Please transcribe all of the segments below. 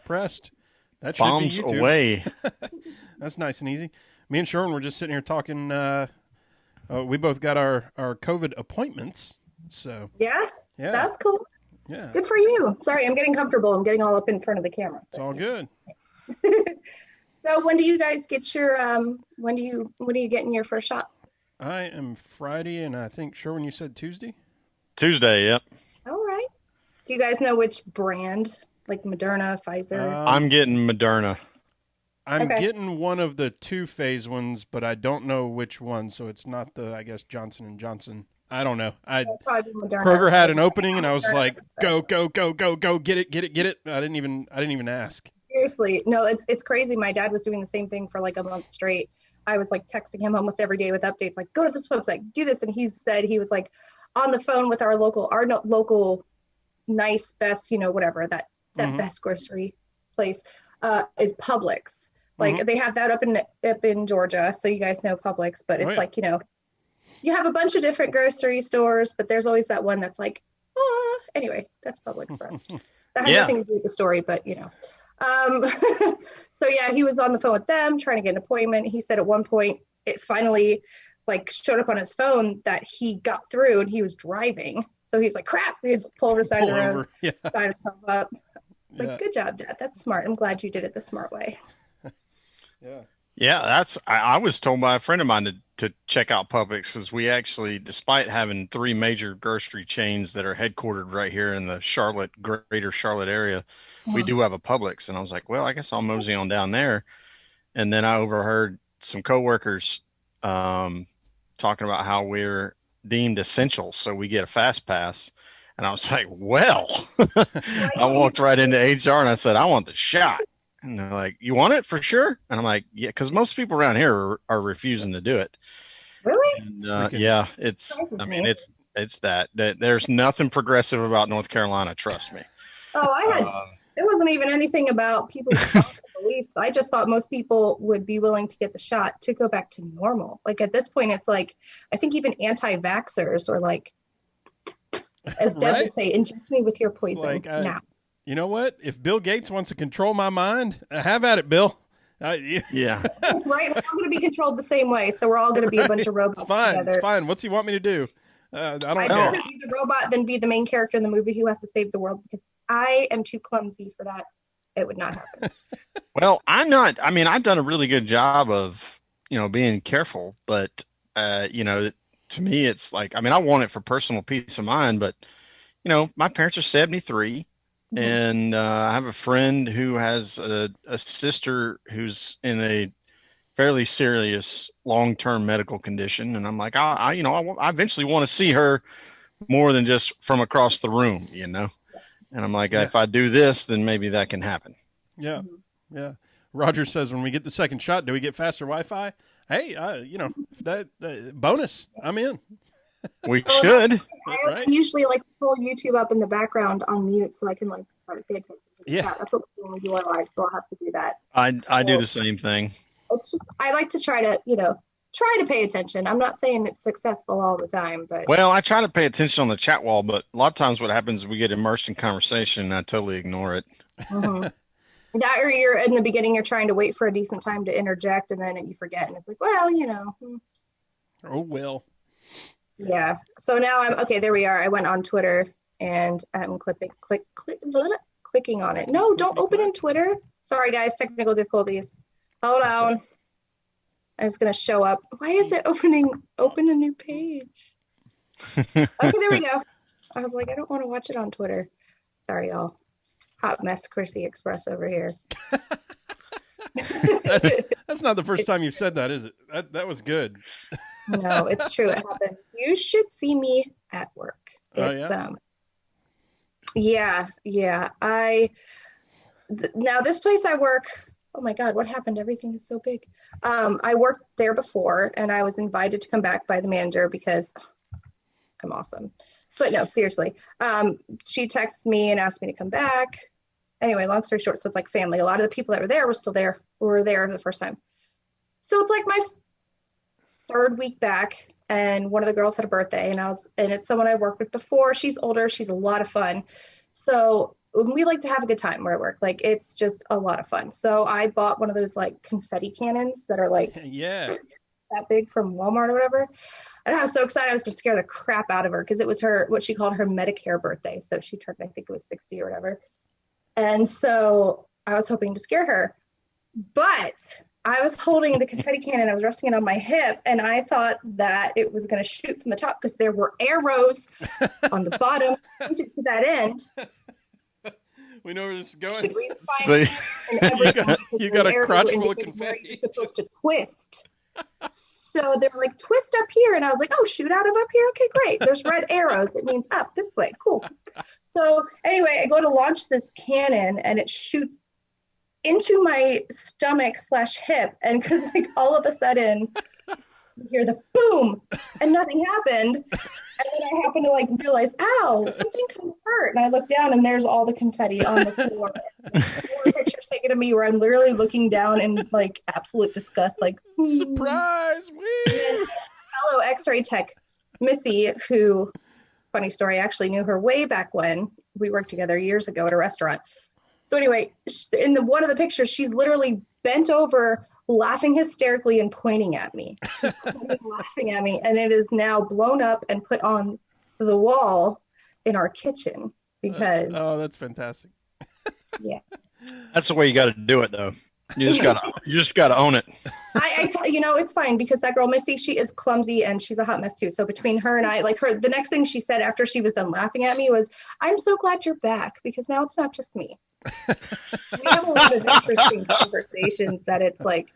pressed. That should be Bombs YouTube. away. That's nice and easy. Me and Sherwin were just sitting here talking. We both got our COVID appointments. So, Yeah, yeah. that's cool. Yeah. Good for you. Sorry, I'm getting comfortable. I'm getting all up in front of the camera. It's all good. So when do you guys get your when are you getting your first shots? I am Friday, and I think, Sherwin, you said Tuesday? Tuesday, yep. All right. Do you guys know which brand? Like Moderna, Pfizer? I'm getting Moderna. I'm getting one of the 2-phase ones, but I don't know which one, so it's not the, I guess, Johnson & Johnson. I don't know. Kroger had an opening, and I was like, go, go, go, go, go, get it, get it, get it. I didn't even ask. Seriously. No, it's crazy. My dad was doing the same thing for like a month straight. I was like texting him almost every day with updates, like, go to this website, do this. And he said he was like on the phone with our local nice, best, whatever, that best grocery place is Publix. Like they have that up in Georgia. So you guys know Publix, but it's like, you have a bunch of different grocery stores, but there's always that one that's like, anyway, that's Publix for us. That has nothing to do with the story, but so yeah, he was on the phone with them trying to get an appointment. He said at one point it finally like showed up on his phone that he got through and he was driving. So he's like, crap, he had to pull over the side of the road, sign himself up. It's like, good job, Dad. That's smart. I'm glad you did it the smart way. Yeah, I was told by a friend of mine to check out Publix because we actually, despite having 3 major grocery chains that are headquartered right here in the greater Charlotte area, we do have a Publix. And I was like, well, I guess I'll mosey on down there. And then I overheard some coworkers talking about how we're deemed essential, so we get a fast pass. And I was like, well, I walked right into HR and I said, I want the shot. And they're like, you want it for sure? And I'm like, yeah, because most people around here are refusing to do it. Really? And, yeah, it's that there's nothing progressive about North Carolina. Trust me. Oh, it wasn't even anything about people's beliefs. I just thought most people would be willing to get the shot to go back to normal. Like at this point, it's like, I think even anti-vaxxers are like, as Deb would say, inject me with your poison now. You know what? If Bill Gates wants to control my mind, have at it, Bill. Yeah. Right? We're all going to be controlled the same way, so we're all going to be a bunch of robots together. It's fine. What's he want me to do? I don't know. I'd rather be the robot than be the main character in the movie who has to save the world because I am too clumsy for that. It would not happen. Well, I've done a really good job of, being careful, but, to me, it's like, I want it for personal peace of mind, but, my parents are 73. And I have a friend who has a sister who's in a fairly serious long-term medical condition. And I'm like, I eventually want to see her more than just from across the room, And I'm like, if I do this, then maybe that can happen. Yeah. Yeah. Roger says, when we get the second shot, do we get faster Wi-Fi? Hey, that bonus, I'm in. We should. I usually like pull YouTube up in the background on mute so I can like start to pay attention to the chat. That's what we do when we do our live, so I'll have to do that. I do the same thing. It's just I like to try to pay attention. I'm not saying it's successful all the time, but I try to pay attention on the chat wall, but a lot of times what happens is we get immersed in conversation and I totally ignore it. That or you're in the beginning, you're trying to wait for a decent time to interject and then you forget and it's like, well, Oh well. Yeah. So now I'm okay. There we are. I went on Twitter and I'm clicking on it. No, don't open in Twitter. Sorry, guys. Technical difficulties. Hold on. I'm just gonna show up. Why is it open a new page? Okay, there we go. I was like, I don't want to watch it on Twitter. Sorry, y'all. Hot mess, Chrissy Express over here. That's not the first time you've said that, is it? That was good. No, it's true. It happens. You should see me at work. It's yeah. Now this place I work, oh my God, what happened? Everything is so big. I worked there before and I was invited to come back by the manager because I'm awesome. But no, seriously. She texted me and asked me to come back. Anyway, long story short, so it's like family. A lot of the people that were there were there the first time. So it's like my third week back and one of the girls had a birthday and it's someone I worked with before. She's older. She's a lot of fun. So we like to have a good time where I work. Like, it's just a lot of fun. So I bought one of those like confetti cannons that are like that big from Walmart or whatever. And I was so excited. I was going to scare the crap out of her because it was what she called her Medicare birthday. So she turned, I think it was 60 or whatever. And so I was hoping to scare her. But I was holding the confetti cannon. I was resting it on my hip. And I thought that it was going to shoot from the top because there were arrows on the bottom pointed to that end. We know where this is going. Should we find you got a crotch full of confetti. You're supposed to twist. So they were like, twist up here. And I was like, oh, shoot out of up here? Okay, great. There's red arrows. It means up this way. Cool. So anyway, I go to launch this cannon and it shoots into my stomach/hip. And because like all of a sudden you hear the boom and nothing happened. And then I happened to like realize, ow, something kind of hurt. And I look down and there's all the confetti on the floor. More pictures taken of me where I'm literally looking down in like absolute disgust, like surprise. And then fellow X-ray tech, Missy, who, funny story, I actually knew her way back when we worked together years ago at a restaurant. So anyway, in one of the pictures, she's literally bent over, laughing hysterically and pointing at me. She's laughing at me, and it is now blown up and put on the wall in our kitchen because. Oh, that's fantastic. Yeah. That's the way you got to do it, though. You just got to own it. I tell you, it's fine because that girl Missy, she is clumsy and she's a hot mess too. So between her and I, like the next thing she said after she was done laughing at me was, "I'm so glad you're back because now it's not just me." We have a lot of interesting conversations that it's like,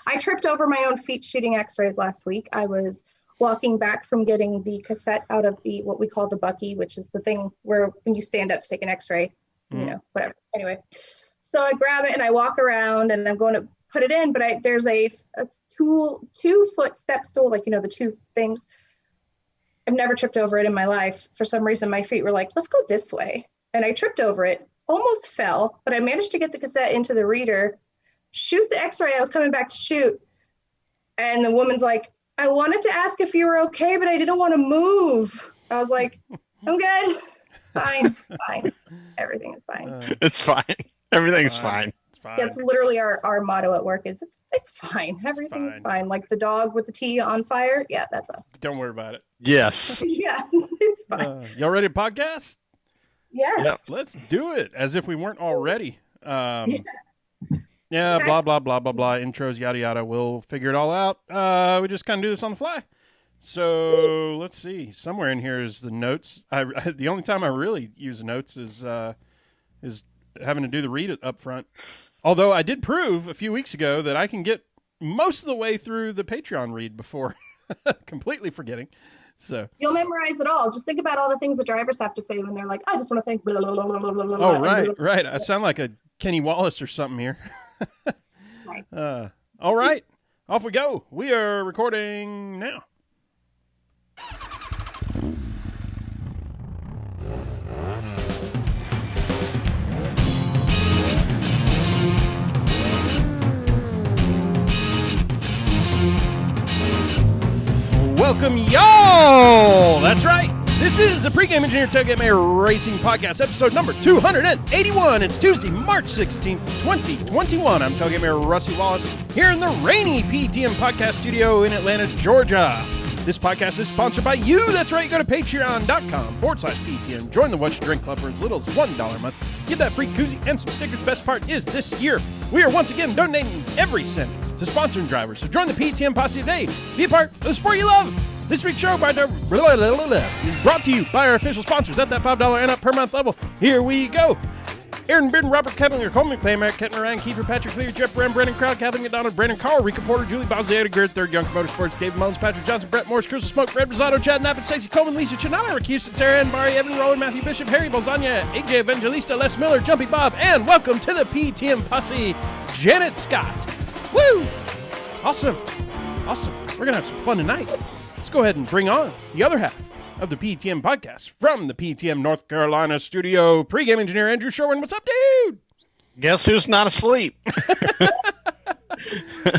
I tripped over my own feet shooting x-rays last week. I was walking back from getting the cassette out of what we call the bucky, which is the thing where when you stand up to take an x-ray, whatever. Anyway, so I grab it and I walk around and I'm going to put it in, but there's a 2-foot step stool, like, the two things. I've never tripped over it in my life. For some reason, my feet were like, let's go this way. And I tripped over it, almost fell, but I managed to get the cassette into the reader, shoot the x-ray I was coming back to shoot. And the woman's like, I wanted to ask if you were okay, but I didn't want to move. I was like, I'm good. It's fine. It's fine. Everything is fine. It's fine. Everything's fine. It's fine. That's literally our motto at work is it's fine. Everything's fine. Like the dog with the tea on fire. Yeah, that's us. Don't worry about it. Yes. Yeah, it's fine. Y'all ready to podcast? Yes. Yep. Let's do it as if we weren't already. Yeah, blah, blah, blah, blah, blah, intros, yada, yada. We'll figure it all out. We just kind of do this on the fly. So let's see. Somewhere in here is the notes. The only time I really use the notes is having to do the read up front. Although I did prove a few weeks ago that I can get most of the way through the Patreon read before completely forgetting. So you'll memorize it all. Just think about all the things the drivers have to say when they're like, I just want to think. Blah, blah, blah, blah, blah, oh, right. I sound like a Kenny Wallace or something here. Right. All right. Off we go. We are recording now. Welcome, y'all! That's right. This is the Pregame Engineer Tailgate Mayor Racing Podcast, episode number 281. It's Tuesday, March 16th, 2021. I'm Tailgate Mayor Rusty Wallace here in the rainy PTM Podcast Studio in Atlanta, Georgia. This podcast is sponsored by you. That's right. Go to patreon.com/PTM. Join the Watch Drink Club for as little as $1 a month. Get that free koozie and some stickers. Best part is this year, we are once again donating every cent to sponsoring drivers. So join the PTM Posse today. Be a part of the sport you love. This week's show is brought to you by our official sponsors at that $5 and up per month level. Here we go. Aaron Britton, Robert Kevin, Coleman, Clay, Merrick, Kettner, Ryan, Kiefer, Patrick Clear, Jeff Brand, Brandon Crowd, Kathleen McDonald, Brandon Carl, Rika Porter, Julie Balziata, Garrett Third, Young Motorsports, David Mullins, Patrick Johnson, Brett Morris, Crystal Smoke, Fred Rosado, Chad Knapp, Stacey Coleman, Lisa Chinala, Rick Houston, Sarah Ann Barry, Evan Rowan, Matthew Bishop, Harry Bolzania, AJ Evangelista, Les Miller, Jumpy Bob, and welcome to the PTM Posse, Janet Scott. Woo! Awesome. We're going to have some fun tonight. Let's go ahead and bring on the other half of the PTM podcast from the PTM North Carolina studio. Pre-game engineer Andrew Sherwin. What's up, dude? Guess who's not asleep?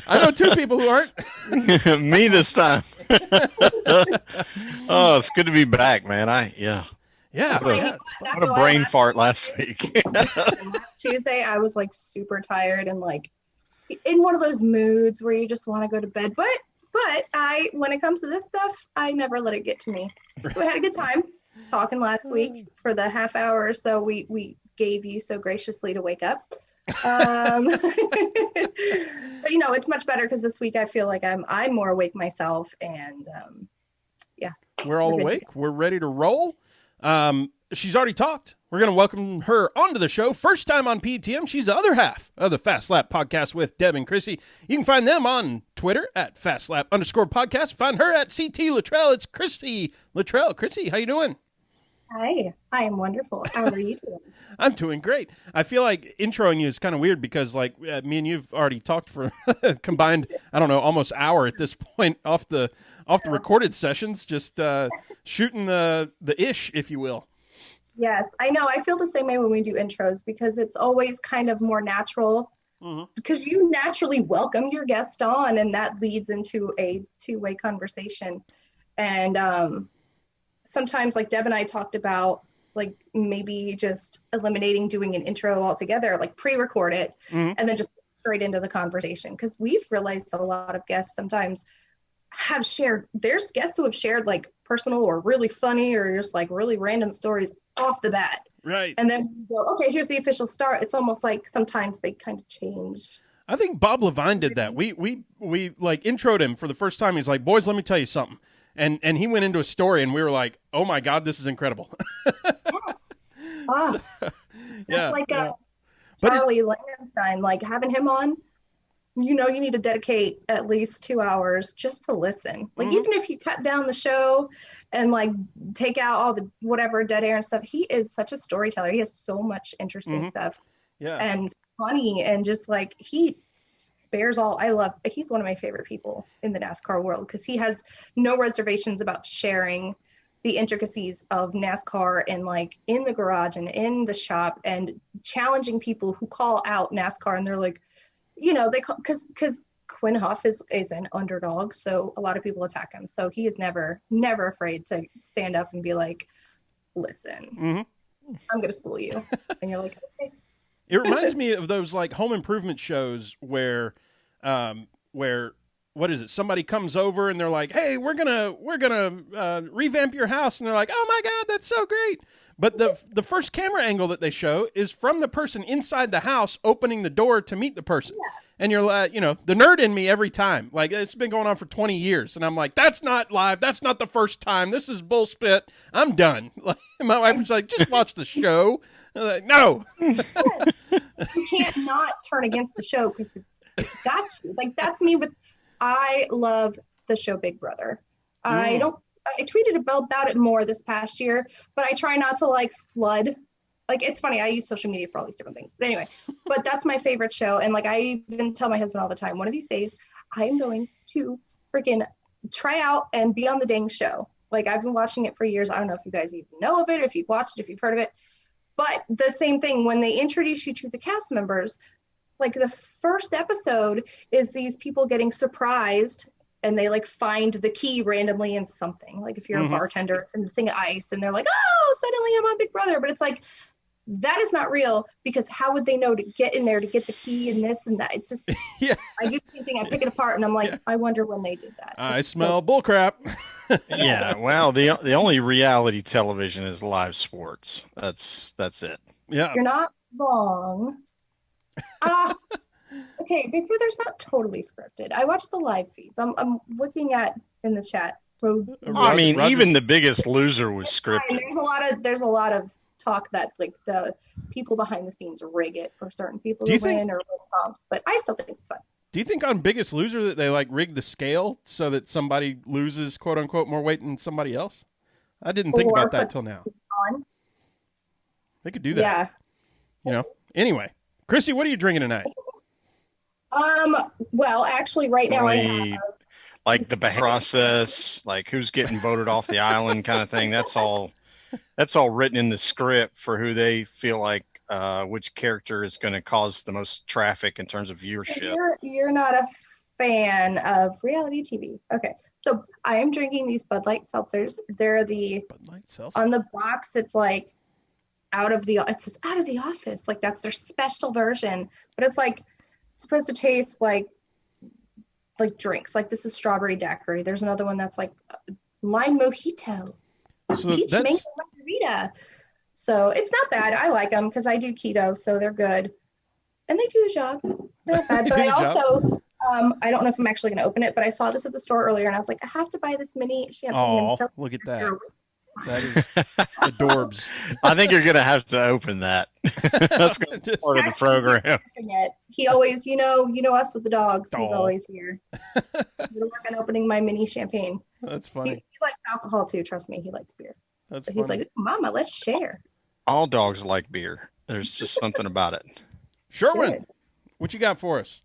I know two people who aren't. Me this time. Oh, it's good to be back, man. Yeah, Yeah. What a brain fart last week. Last Tuesday, I was like super tired and like in one of those moods where you just want to go to bed. But when it comes to this stuff, I never let it get to me. So we had a good time talking last week for the half hour or so we gave you so graciously to wake up. But it's much better because this week I feel like I'm more awake myself, and we're all awake. We're ready to roll. She's already talked. We're going to welcome her onto the show. First time on PTM. She's the other half of the Fast Lap podcast with Deb and Chrissy. You can find them on Twitter at FastLap_podcast. Find her at CT Lutrell. It's Chrissi Lutrell. Chrissy, how you doing? Hi, I am wonderful. How are you doing? I'm doing great. I feel like introing you is kind of weird because like me and you've already talked for combined, I don't know, almost hour at this point off the recorded sessions, just shooting the ish, if you will. Yes, I know. I feel the same way when we do intros because it's always kind of more natural because you naturally welcome your guest on and that leads into a two-way conversation. And sometimes like Deb and I talked about like maybe just eliminating doing an intro altogether, like pre-record it and then just straight into the conversation. Because we've realized that a lot of guests sometimes have shared, there's guests who have shared like personal or really funny or just like really random stories off the bat. Right. And then you go, okay, here's the official start. It's almost like sometimes they kind of change. I think Bob Levine did that. We like introed him for the first time. He's like, boys, let me tell you something. And he went into a story and we were like, oh my God, this is incredible. Charlie Langenstein, like having him on, you need to dedicate at least 2 hours just to listen. Like even if you cut down the show and like take out all the whatever dead air and stuff, he is such a storyteller. He has so much interesting stuff. Yeah. And funny and just like he bears all. He's one of my favorite people in the NASCAR world because he has no reservations about sharing the intricacies of NASCAR and like in the garage and in the shop and challenging people who call out NASCAR and they're like, they call because Quinn Huff is an underdog, so a lot of people attack him. So he is never afraid to stand up and be like, "Listen, I'm going to school you," and you're like, "Okay." It reminds me of those like home improvement shows where what is it? Somebody comes over and they're like, "Hey, we're gonna revamp your house," and they're like, "Oh my God, that's so great!" But the first camera angle that they show is from the person inside the house opening the door to meet the person. Yeah. And you're like, the nerd in me every time. Like, it's been going on for 20 years. And I'm like, that's not live. That's not the first time. This is bullspit. I'm done. Like, my wife was like, just watch the show. I'm like, no. You can't not turn against the show because it's got you. Like, that's me I love the show Big Brother. I tweeted about it more this past year, but I try not to like flood. Like, it's funny. I use social media for all these different things, but anyway, but that's my favorite show. And like, I even tell my husband all the time, one of these days I am going to freaking try out and be on the dang show. Like, I've been watching it for years. I don't know if you guys even know of it, if you've watched it, if you've heard of it, but the same thing when they introduce you to the cast members, like the first episode is these people getting surprised and they like find the key randomly in something. Like if you're a bartender, it's in the thing of ice and they're like, oh, suddenly I'm on Big Brother. But it's like, that is not real because how would they know to get in there to get the key and this and that? It's just, I do the same thing. I pick it apart and I'm like, I wonder when they did that. I smell bullcrap. Yeah. Well, the only reality television is live sports. That's it. Yeah. You're not wrong. Okay, Big Brother's not totally scripted. I watch the live feeds. I'm looking at in the chat. Even The Biggest Loser was scripted. There's a lot of talk that like the people behind the scenes rig it for certain people to win or win comps, but I still think it's fun. Do you think on Biggest Loser that they like rig the scale so that somebody loses quote unquote more weight than somebody else? I didn't think about that till now. They could do that. Yeah. Anyway, Chrissy, what are you drinking tonight? Well, actually, right now I have like the process, like who's getting voted off the island kind of thing. That's all written in the script for who they feel like which character is going to cause the most traffic in terms of viewership. You're not a fan of reality TV. Okay, so I am drinking these Bud Light seltzers. They're the Bud Light seltzer. On the box. It's like it says out of the office. Like that's their special version, but it's like supposed to taste like drinks. Like this is strawberry daiquiri. There's another one that's like lime mojito, peach mango margarita. So it's not bad. I like them because I do keto, so they're good, and they do the job. They're not bad. But I also, I don't know if I'm actually going to open it, but I saw this at the store earlier, and I was like, I have to buy this mini champagne. Oh, look at that! That is adorbs. I think you're going to have to open that. That's going to be part of the program. He always, you know us with the dogs. He's always here. He's working on opening my mini champagne. That's funny. He likes alcohol too. Trust me, he likes beer. That's funny. He's like, Mama, let's share. All dogs like beer. There's just something about it. Sherwin, what you got for us?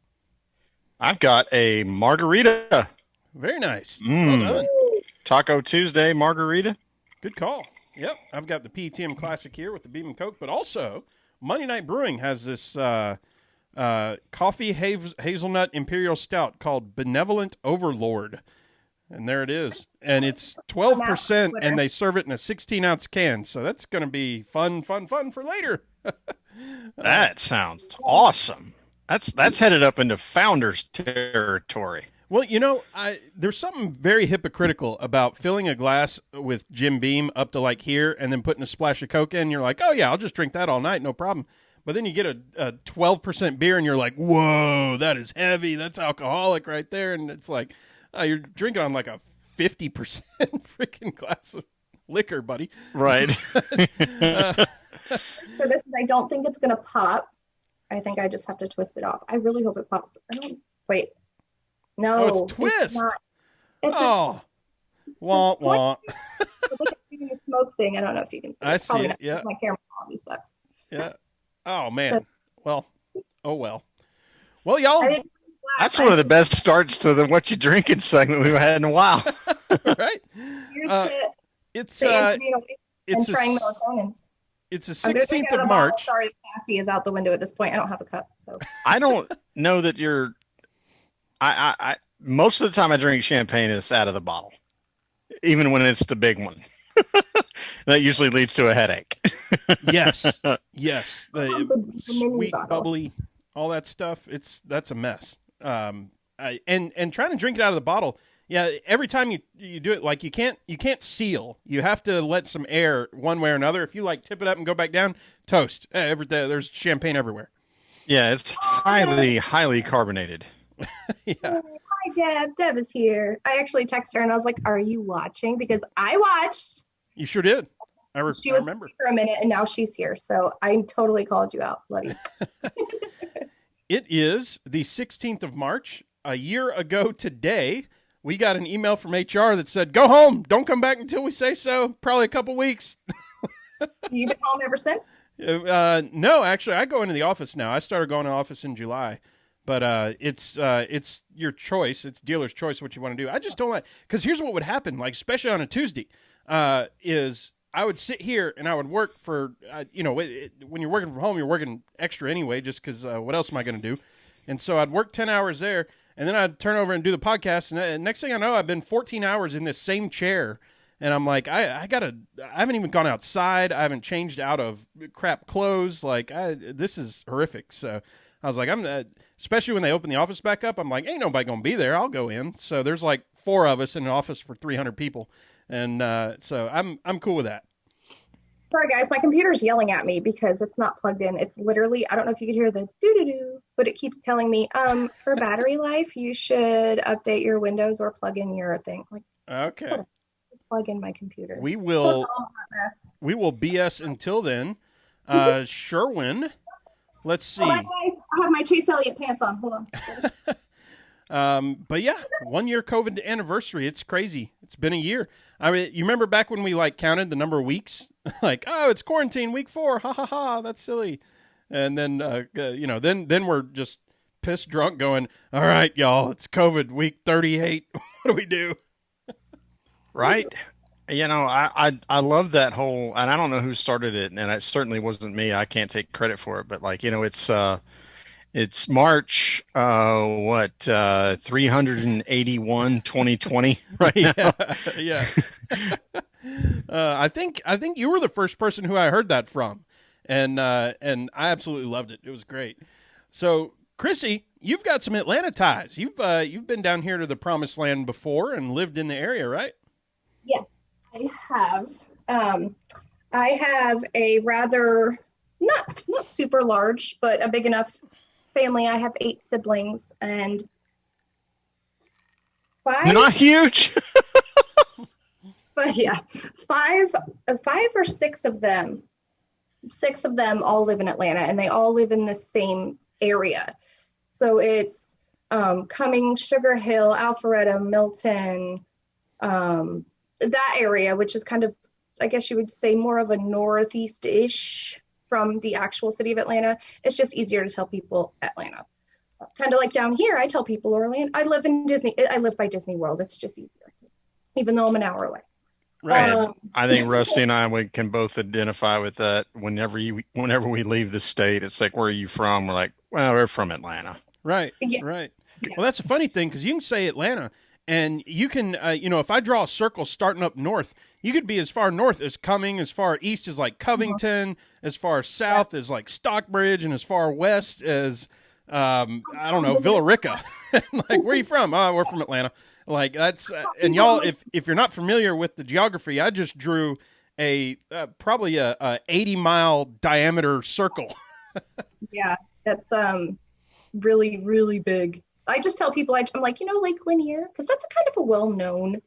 I've got a margarita. Very nice. Well done. Taco Tuesday margarita. Good call. Yep, I've got the PTM Classic here with the Beam and Coke, but also Monday Night Brewing has this coffee hazelnut imperial stout called Benevolent Overlord, and there it is. And it's 12%, and they serve it in a 16-ounce can, so that's going to be fun for later. That sounds awesome. That's headed up into Founders territory. Well, there's something very hypocritical about filling a glass with Jim Beam up to like here and then putting a splash of Coke in. You're like, oh, yeah, I'll just drink that all night, no problem. But then you get a 12% beer and you're like, whoa, that is heavy. That's alcoholic right there. And it's like, you're drinking on like a 50% freaking glass of liquor, buddy. Right. So this is, I don't think it's going to pop. I think I just have to twist it off. I really hope it pops. Wait. No, it's twist. It's not. Wah, wah. It's like a smoke thing. I don't know if you can see it. I see it, yeah. My camera quality sucks. Yeah. Oh, man. Well, oh, well. Well, y'all. That's one of the best starts to the What You Drinking segment we've had in a while. Right? It's trying melatonin. It's the 16th of March. Sorry, Cassie is out the window at this point. I don't have a cup, so. I don't know that you're. I most of the time I drink champagne is out of the bottle, even when it's the big one. That usually leads to a headache. Yes. The sweet, bottle. bubbly, all that stuff. That's a mess. And trying to drink it out of the bottle. Yeah, every time you do it, like you can't seal. You have to let some air one way or another. If you like tip it up and go back down, toast. There's champagne everywhere. Yeah, it's highly carbonated. Yeah. Hi, Deb. Deb is here. I actually texted her and I was like, "Are you watching?" Because I watched. You sure did. She was remember for a minute, and now she's here. So I totally called you out, bloody. It is the 16th of March. A year ago today, we got an email from HR that said, "Go home. Don't come back until we say so." Probably a couple weeks. You've been home ever since? No, actually, I go into the office now. I started going to the office in July. But it's your choice. It's dealer's choice what you want to do. I just don't like, because here's what would happen, like especially on a Tuesday, is I would sit here and I would work for, when you're working from home, you're working extra anyway, just because what else am I going to do? And so I'd work 10 hours there, and then I'd turn over and do the podcast, and next thing I know, I've been 14 hours in this same chair, and I'm like, I haven't even gone outside. I haven't changed out of crap clothes. Like, this is horrific. So I was like, especially when they open the office back up, I'm like, ain't nobody going to be there. I'll go in. So there's like 4 of us in an office for 300 people. And so I'm cool with that. Sorry, guys. My computer's yelling at me because it's not plugged in. It's literally, I don't know if you could hear the doo-doo-doo, but it keeps telling me, for battery life, you should update your Windows or plug in your thing. Like, okay. Plug in my computer. We will BS until then. Sherwin. Let's see. I have my Chase Elliott pants on. Hold on. But yeah, 1 year COVID anniversary. It's crazy. It's been a year. I mean, you remember back when we counted the number of weeks? Like, oh, it's quarantine week 4. Ha ha ha. That's silly. And then, then we're just pissed drunk going, all right, y'all, it's COVID week 38. What do we do? Right. I love that whole, and I don't know who started it, and it certainly wasn't me. I can't take credit for it, but it's It's March, 381, 2020 right now. Yeah. I think you were the first person who I heard that from, and I absolutely loved it. It was great. So, Chrissy, you've got some Atlanta ties. You've been down here to the Promised Land before and lived in the area, right? Yes, I have. I have a rather not super large, but a big enough family. I have 8 siblings and 5. Not huge. But yeah, five or six of them. 6 of them all live in Atlanta, and they all live in the same area. So it's Cumming, Sugar Hill, Alpharetta, Milton, that area, which is kind of, I guess you would say, more of a northeast-ish from the actual city of Atlanta. It's just easier to tell people Atlanta. Kind of like down here, I tell people Orlando. I live by Disney World. It's just easier, even though I'm an hour away. Right. I think Rusty and we can both identify with that. Whenever we leave the state, it's like, where are you from? We're like, well, we're from Atlanta. Right. Yeah. Right. Yeah. Well, that's a funny thing because you can say Atlanta, and you can, if I draw a circle starting up north, you could be as far north as Cumming, as far east as like Covington, as far south as like Stockbridge, and as far west as I don't know, Villa Rica. Like, where are you from? Oh, we're from Atlanta. Like, that's and y'all, if you're not familiar with the geography, I just drew probably a 80-mile diameter circle. Yeah, that's really, really big. I just tell people, I'm like, Lake Lanier, because that's a kind of a well-known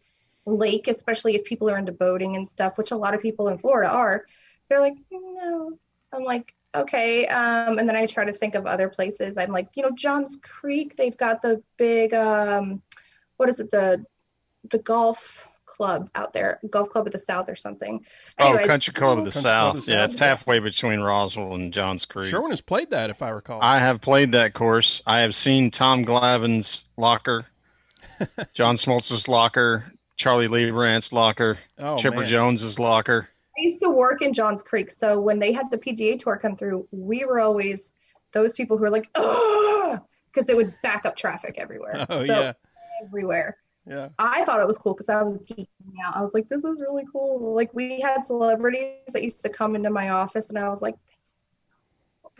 lake, especially if people are into boating and stuff, which a lot of people in Florida are. They're like, no. I'm like, okay. And then I try to think of other places. I'm like, Johns Creek, they've got the big, what is it, the golf club out there, golf club of the South or something. Anyways, Country Club of the South. Yeah, it's halfway between Roswell and Johns Creek. Sherwin has played that, if I recall. I have played that course. I have seen Tom Glavine's locker, John Smoltz's locker, Charlie Liebrandt's locker, Chipper Jones's locker. I used to work in Johns Creek, so when they had the PGA Tour come through, we were always those people who were like, oh, because it would back up traffic everywhere. Oh, yeah. Everywhere. Yeah. I thought it was cool because I was geeking out. I was like, this is really cool. Like, we had celebrities that used to come into my office, and I was like,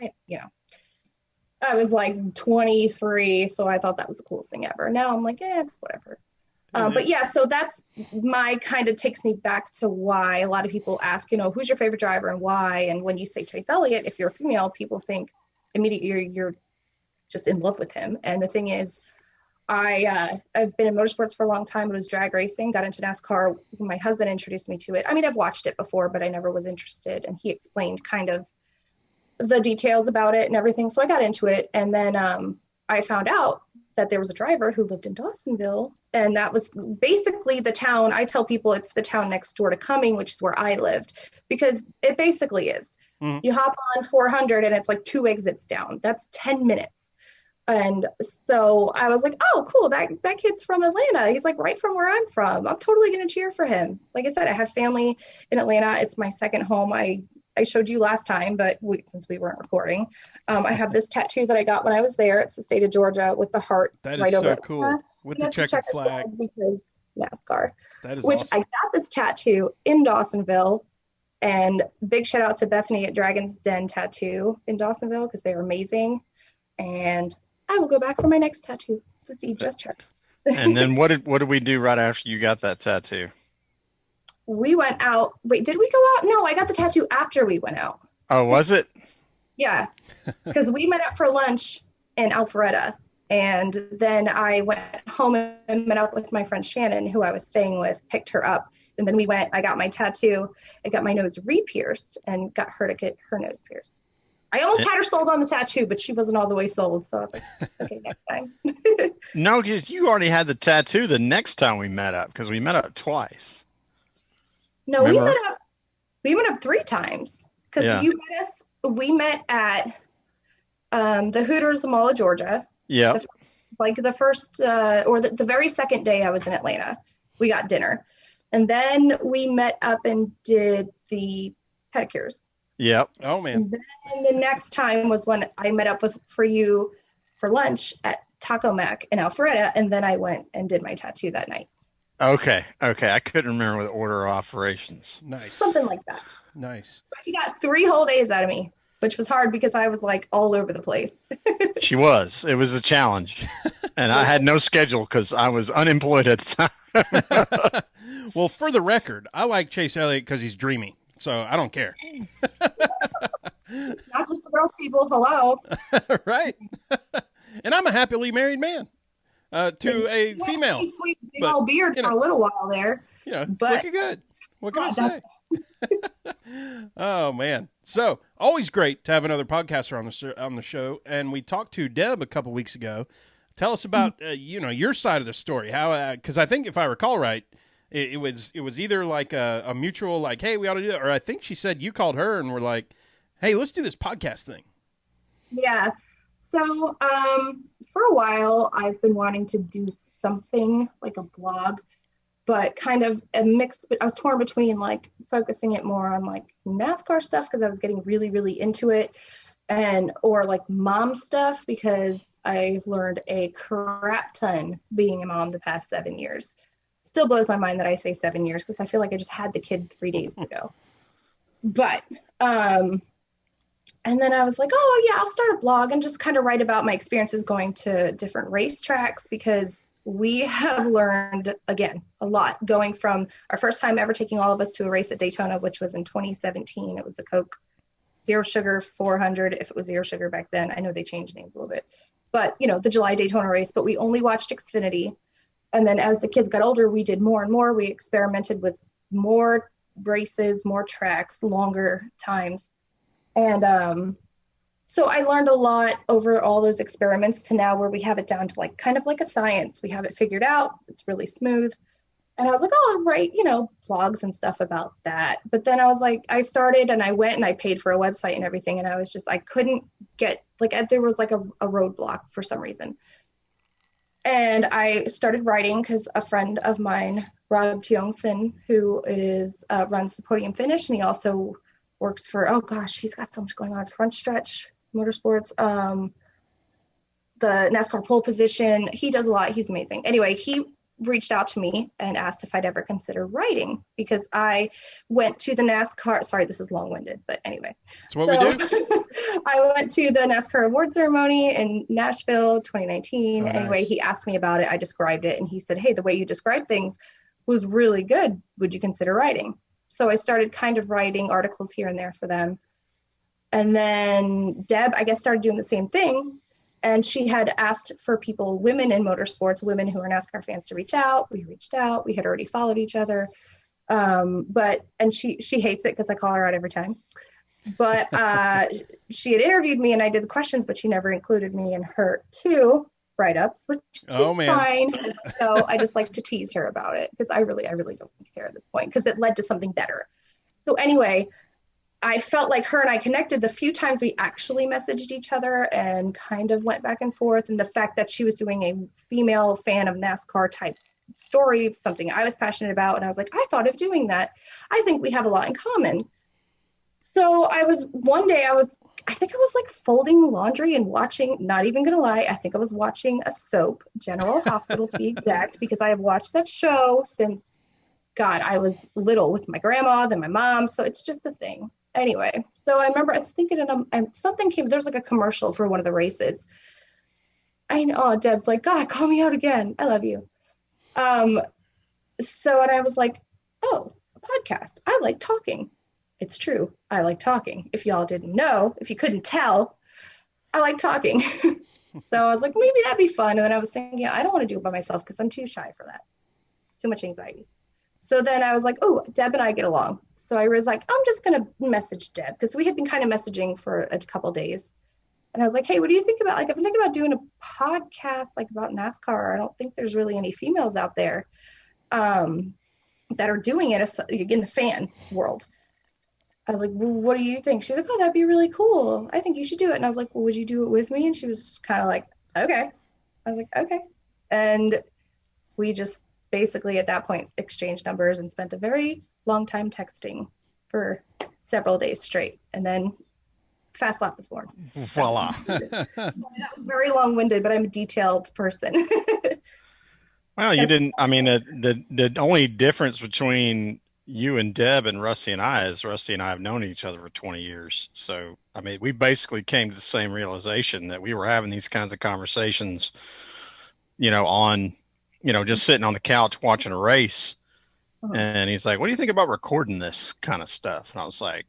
I was like 23, so I thought that was the coolest thing ever. Now I'm like, it's whatever. But yeah, so that's my kind of takes me back to why a lot of people ask, who's your favorite driver and why? And when you say Chase Elliott, if you're a female, people think immediately you're just in love with him. And the thing is, I've been in motorsports for a long time. It was drag racing, got into NASCAR. My husband introduced me to it. I mean, I've watched it before, but I never was interested. And he explained kind of the details about it and everything. So I got into it. And then I found out that there was a driver who lived in Dawsonville. And that was basically the town. I tell people it's the town next door to Cumming, which is where I lived, because it basically is. Mm-hmm. You hop on 400 and it's like 2 exits down. That's 10 minutes. And so I was like, oh, cool. That kid's from Atlanta. He's like right from where I'm from. I'm totally going to cheer for him. Like I said, I have family in Atlanta. It's my second home. I showed you last time, but since we weren't recording, I have this tattoo that I got when I was there. It's the state of Georgia with the heart right over it. That is so cool. With the checkered flag. Because NASCAR. That is awesome. I got this tattoo in Dawsonville. And big shout out to Bethany at Dragon's Den Tattoo in Dawsonville because they are amazing. And I will go back for my next tattoo to see just her. And then what did we do right after you got that tattoo? We went out. Wait, did we go out? No, I got the tattoo after we went out. Oh, was it? Yeah, because we met up for lunch in Alpharetta, and then I went home and met up with my friend Shannon, who I was staying with, picked her up, and then I got my tattoo, I got my nose re-pierced, and got her to get her nose pierced. I almost had her sold on the tattoo, but she wasn't all the way sold. So I was like, okay, next time. No, because you already had the tattoo the next time we met up, because we met up twice. No, remember? we met up 3 times. Because we met at the Hooters Mall of Georgia. Yeah. The first, or the very second day I was in Atlanta, we got dinner. And then we met up and did the pedicures. Yep. Oh, man. And then the next time was when I met up for you for lunch at Taco Mac in Alpharetta, and then I went and did my tattoo that night. Okay. I couldn't remember the order of operations. Nice. Something like that. Nice. But she got 3 whole days out of me, which was hard because I was like all over the place. She was. It was a challenge. And I had no schedule because I was unemployed at the time. Well, for the record, I like Chase Elliott because he's dreamy. So I don't care. Not just the girls, people. Hello. Right. And I'm a happily married man to a female. Pretty sweet big old beard for a little while there. But looking good. What can I say? Oh, man. So always great to have another podcaster on the show. And we talked to Deb a couple weeks ago. Tell us about, your side of the story. How, because I think if I recall right, it was either like a mutual, like, hey, we ought to do it. Or I think she said you called her and were like, hey, let's do this podcast thing. Yeah. So for a while, I've been wanting to do something like a blog, but kind of a mix. But I was torn between like focusing it more on like NASCAR stuff because I was getting really, really into it, or like mom stuff because I've learned a crap ton being a mom the past 7 years. Still blows my mind that I say 7 years because I feel like I just had the kid 3 days ago. But and then I was like, oh yeah, I'll start a blog and just kind of write about my experiences going to different racetracks because we have learned, again, a lot going from our first time ever taking all of us to a race at Daytona, which was in 2017. It was the Coke Zero Sugar 400. If it was Zero Sugar back then, I know they changed names a little bit, but the July Daytona race, but we only watched Xfinity. And then as the kids got older, we did more and more. We experimented with more races, more tracks, longer times. And so I learned a lot over all those experiments to now where we have it down to like kind of like a science. We have it figured out. It's really smooth. And I was like, oh, I'll write, blogs and stuff about that. But then I was like, I started and I went and I paid for a website and everything. And I couldn't get, like, there was like a roadblock for some reason. And I started writing because a friend of mine, Rob Tiongson, who runs the Podium Finish, and he also works for, oh gosh, he's got so much going on, Front Stretch Motorsports, the NASCAR pole position. He does a lot. He's amazing. Anyway, he reached out to me and asked if I'd ever consider writing because I went to the NASCAR. Sorry, this is long-winded, but anyway. That's what we do. I went to the NASCAR award ceremony in Nashville, 2019. Anyway, nice. He asked me about it. I described it, and he said, hey, the way you describe things was really good. Would you consider writing? So I started kind of writing articles here and there for them. And then Deb, I guess, started doing the same thing. And she had asked for people, women in motorsports, women who are NASCAR fans, to reach out. We reached out. We had already followed each other. And she hates it because I call her out every time. But she had interviewed me and I did the questions, but she never included me in her 2 write-ups, which is fine. So I just like to tease her about it because I really don't care at this point because it led to something better. So anyway, I felt like her and I connected the few times we actually messaged each other and kind of went back and forth. And the fact that she was doing a female fan of NASCAR type story, something I was passionate about. And I was like, I thought of doing that. I think we have a lot in common. So one day I think I was like folding laundry and watching, not even going to lie, I think I was watching a soap, General Hospital to be exact, because I have watched that show since, God, I was little with my grandma, then my mom. So it's just a thing. Anyway, so I remember thinking, something came, there's like a commercial for one of the races. I know, Deb's like, God, call me out again. I love you. And I was like, oh, a podcast. I like talking. It's true. I like talking. If y'all didn't know, if you couldn't tell, I like talking. So I was like, maybe that'd be fun. And then I was thinking, I don't want to do it by myself because I'm too shy for that. Too much anxiety. So then I was like, oh, Deb and I get along. So I was like, I'm just going to message Deb because we had been kind of messaging for a couple of days. And I was like, hey, what do you think about, like, I've been thinking about doing a podcast like about NASCAR. I don't think there's really any females out there that are doing it in the fan world. I was like, well, what do you think? She's like, oh, that'd be really cool. I think you should do it. And I was like, well, would you do it with me? And she was kind of like, okay. I was like, okay. And we just basically at that point exchanged numbers and spent a very long time texting for several days straight. And then fast lap is born. Voila. That was very long-winded, but I'm a detailed person. Well, you didn't. I mean, the only difference between you and Deb and Rusty and I is Rusty and I have known each other for 20 years. So, I mean, we basically came to the same realization that we were having these kinds of conversations, just sitting on the couch watching a race. Uh-huh. And he's like, "What do you think about recording this kind of stuff?" And I was like,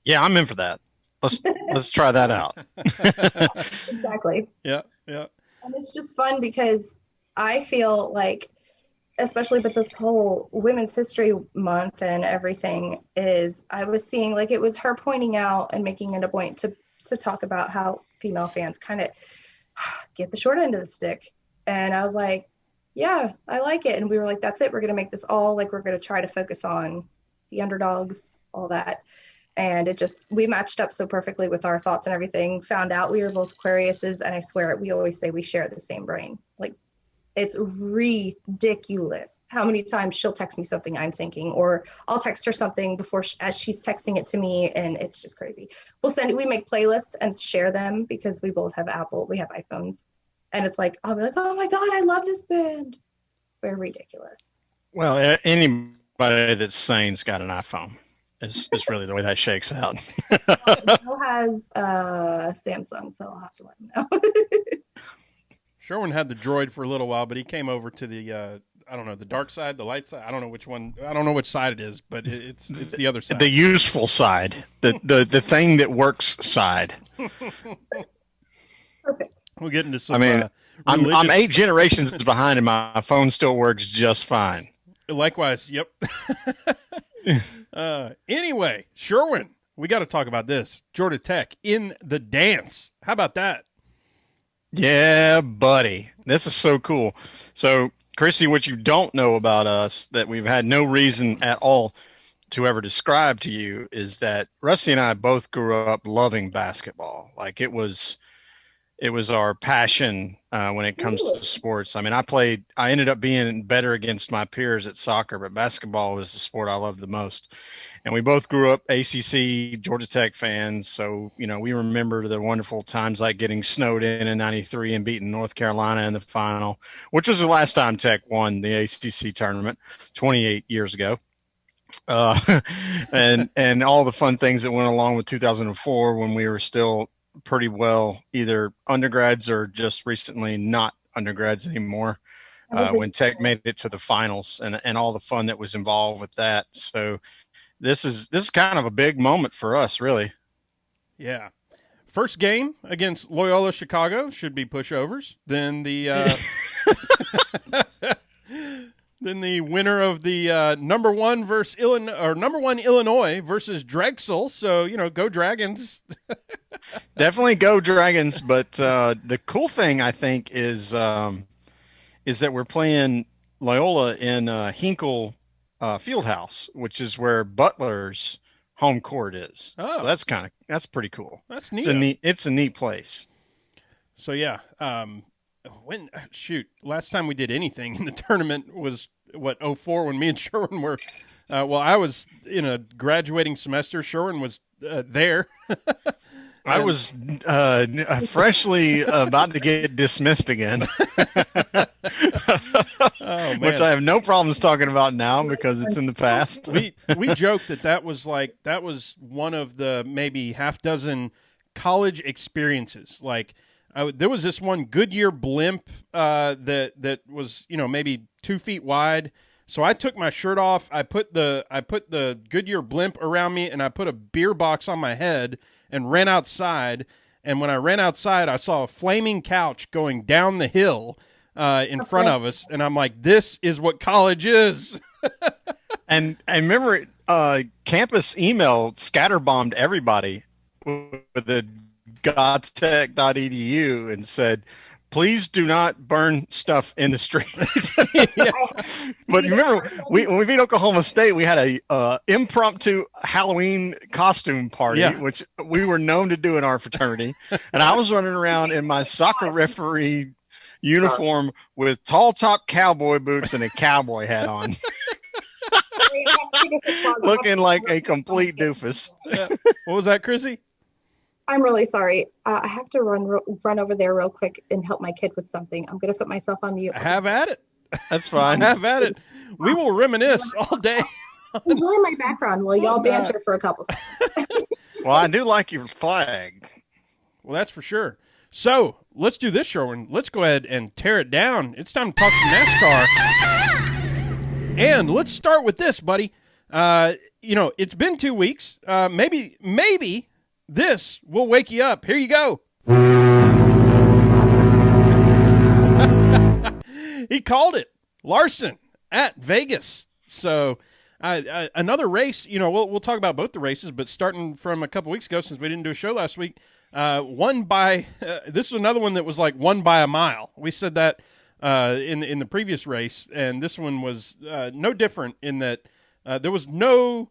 "Yeah, I'm in for that. Let's try that out." Exactly. Yeah. And it's just fun because I feel like, especially with this whole Women's History Month and everything, is I was seeing like it was her pointing out and making it a point to talk about how female fans kind of get the short end of the stick. And I was like, yeah, I like it. And we were like, that's it. We're going to make this all like, we're going to try to focus on the underdogs, all that. And we matched up so perfectly with our thoughts and everything. Found out we were both Aquariuses. And I swear, we always say we share the same brain. Like, it's ridiculous how many times she'll text me something I'm thinking, or I'll text her something as she's texting it to me. And it's just crazy. We make playlists and share them because we both have we have iPhones. And it's like, I'll be like, oh my God, I love this band. We're ridiculous. Well, anybody that's sane's got an iPhone. Is really the way that shakes out. Joe has Samsung, so I'll have to let him know. Sherwin had the Droid for a little while, but he came over to the I don't know, the dark side, the light side. I don't know which one. I don't know which side it is, but it's the other side. The useful side, the thing that works side. Perfect. We'll get into some. I mean, I'm 8 generations behind, and my phone still works just fine. Likewise. Yep. Anyway, Sherwin, we got to talk about this. Georgia Tech in the dance. How about that? Yeah, buddy. This is so cool. So, Chrissy, what you don't know about us that we've had no reason at all to ever describe to you is that Rusty and I both grew up loving basketball. Like it was our passion when it comes to sports. I mean, I ended up being better against my peers at soccer, but basketball was the sport I loved the most. And we both grew up ACC Georgia Tech fans. So, we remember the wonderful times like getting snowed in '93 and beating North Carolina in the final, which was the last time Tech won the ACC tournament 28 years ago. And all the fun things that went along with 2004 when we were still pretty well either undergrads or just recently not undergrads anymore, when Tech made it to the finals and all the fun that was involved with that. So this is kind of a big moment for us, really. Yeah. First game against Loyola Chicago should be pushovers. Then the then the winner of the number one Illinois versus Drexel. So go Dragons. Definitely go Dragons. But the cool thing I think is that we're playing Loyola in Hinkle Fieldhouse, which is where Butler's home court is. Oh, so that's pretty cool. That's neat. It's a neat place. So yeah, last time we did anything in the tournament was 2004 when me and Sherwin were. I was in a graduating semester. Sherwin was there. I was freshly about to get dismissed again, which I have no problems talking about now because it's in the past. We joked that was one of the maybe half dozen college experiences. Like there was this one Goodyear blimp that was maybe 2 feet wide. So I took my shirt off. I put the Goodyear blimp around me, and I put a beer box on my head and ran outside. And when I ran outside, I saw a flaming couch going down the hill in front of us. And I'm like, this is what college is. And I remember campus email scatterbombed everybody with the godstech.edu and said, please do not burn stuff in the street. But you remember, when we beat Oklahoma State, we had a impromptu Halloween costume party, which we were known to do in our fraternity. And I was running around in my soccer referee uniform with tall top cowboy boots and a cowboy hat on. Looking like a complete doofus. What was that, Chrissy? I'm really sorry. I have to run over there real quick and help my kid with something. I'm gonna put myself on mute. Have at it. That's fine. Have at it. We will reminisce all day. Enjoy my background while y'all banter for a couple seconds. Well, I do like your flag. Well, that's for sure. So let's do this, Sherwin. Let's go ahead and tear it down. It's time to talk some NASCAR. And let's start with this, buddy. It's been 2 weeks. Maybe this will wake you up. Here you go. He called it. Larson at Vegas. So another race, we'll talk about both the races, but starting from a couple weeks ago, since we didn't do a show last week, won by this is another one that was like won by a mile. We said that in the previous race, and this one was no different in that there was no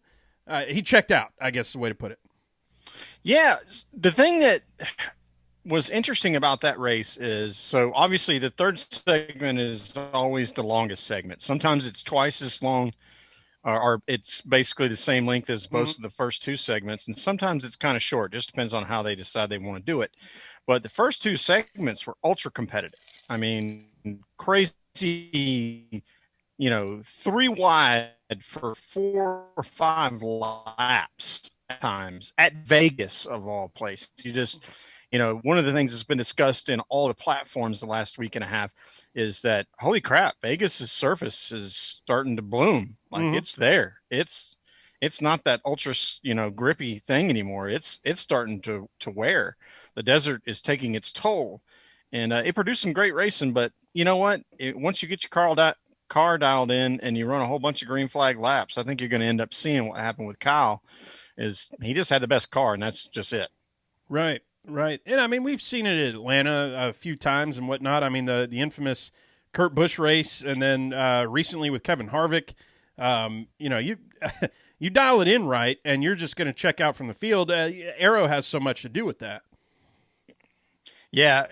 he checked out, I guess is the way to put it. Yeah, the thing that was interesting about that race is, so obviously the third segment is always the longest segment. Sometimes it's twice as long, or it's basically the same length as both of the first two segments, and sometimes it's kind of short. Just depends on how they decide they want to do it. But the first two segments were ultra competitive. I mean, crazy, 3 wide for 4 or 5 laps at times at Vegas of all places. One of the things that's been discussed in all the platforms the last week and a half is that, holy crap, Vegas's surface is starting to bloom. Like it's there. It's not that ultra, grippy thing anymore. It's starting to wear. The desert is taking its toll, and it produced some great racing. But you know what? Once you get your car dialed in and you run a whole bunch of green flag laps, I think you're going to end up seeing what happened with Kyle. Is he just had the best car, and that's just it. Right. Right. And I mean, we've seen it at Atlanta a few times and whatnot. I mean, the infamous Kurt Busch race, and then recently with Kevin Harvick, you dial it in right, and you're just going to check out from the field. Aero has so much to do with that. Yeah,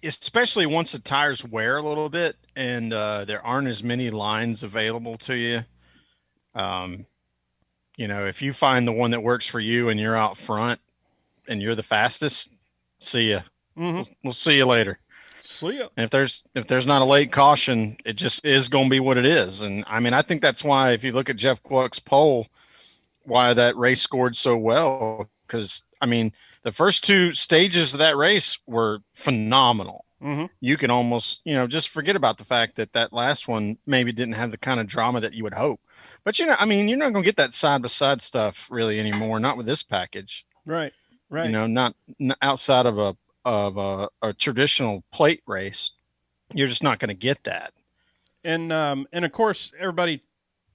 especially once the tires wear a little bit and there aren't as many lines available to you. If you find the one that works for you and you're out front, and you're the fastest, see ya. We'll see you later. See ya. And if there's not a late caution, it just is going to be what it is. And I mean, I think that's why, if you look at Jeff Gluck's poll, why that race scored so well. Because I mean, the first 2 stages of that race were phenomenal. You can almost, just forget about the fact that last one maybe didn't have the kind of drama that you would hope. But you're not going to get that side by side stuff really anymore. Not with this package. Right. Right. Not outside of a traditional plate race, you're just not going to get that. And of course, everybody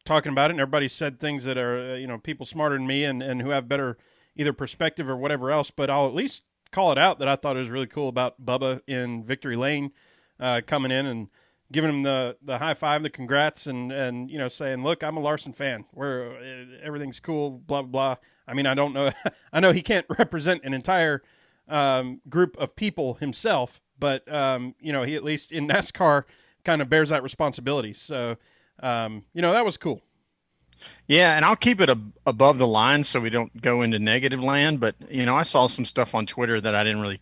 talking about it, and everybody said things that are people smarter than me and who have better either perspective or whatever else. But I'll at least call it out that I thought it was really cool about Bubba in Victory Lane coming in and giving him the high five, the congrats, and saying, look, I'm a Larson fan. Everything's cool, blah, blah, blah. I mean, I don't know. I know he can't represent an entire group of people himself, but, he at least in NASCAR kind of bears that responsibility. So, that was cool. Yeah, and I'll keep it above the line so we don't go into negative land. But, I saw some stuff on Twitter that I didn't really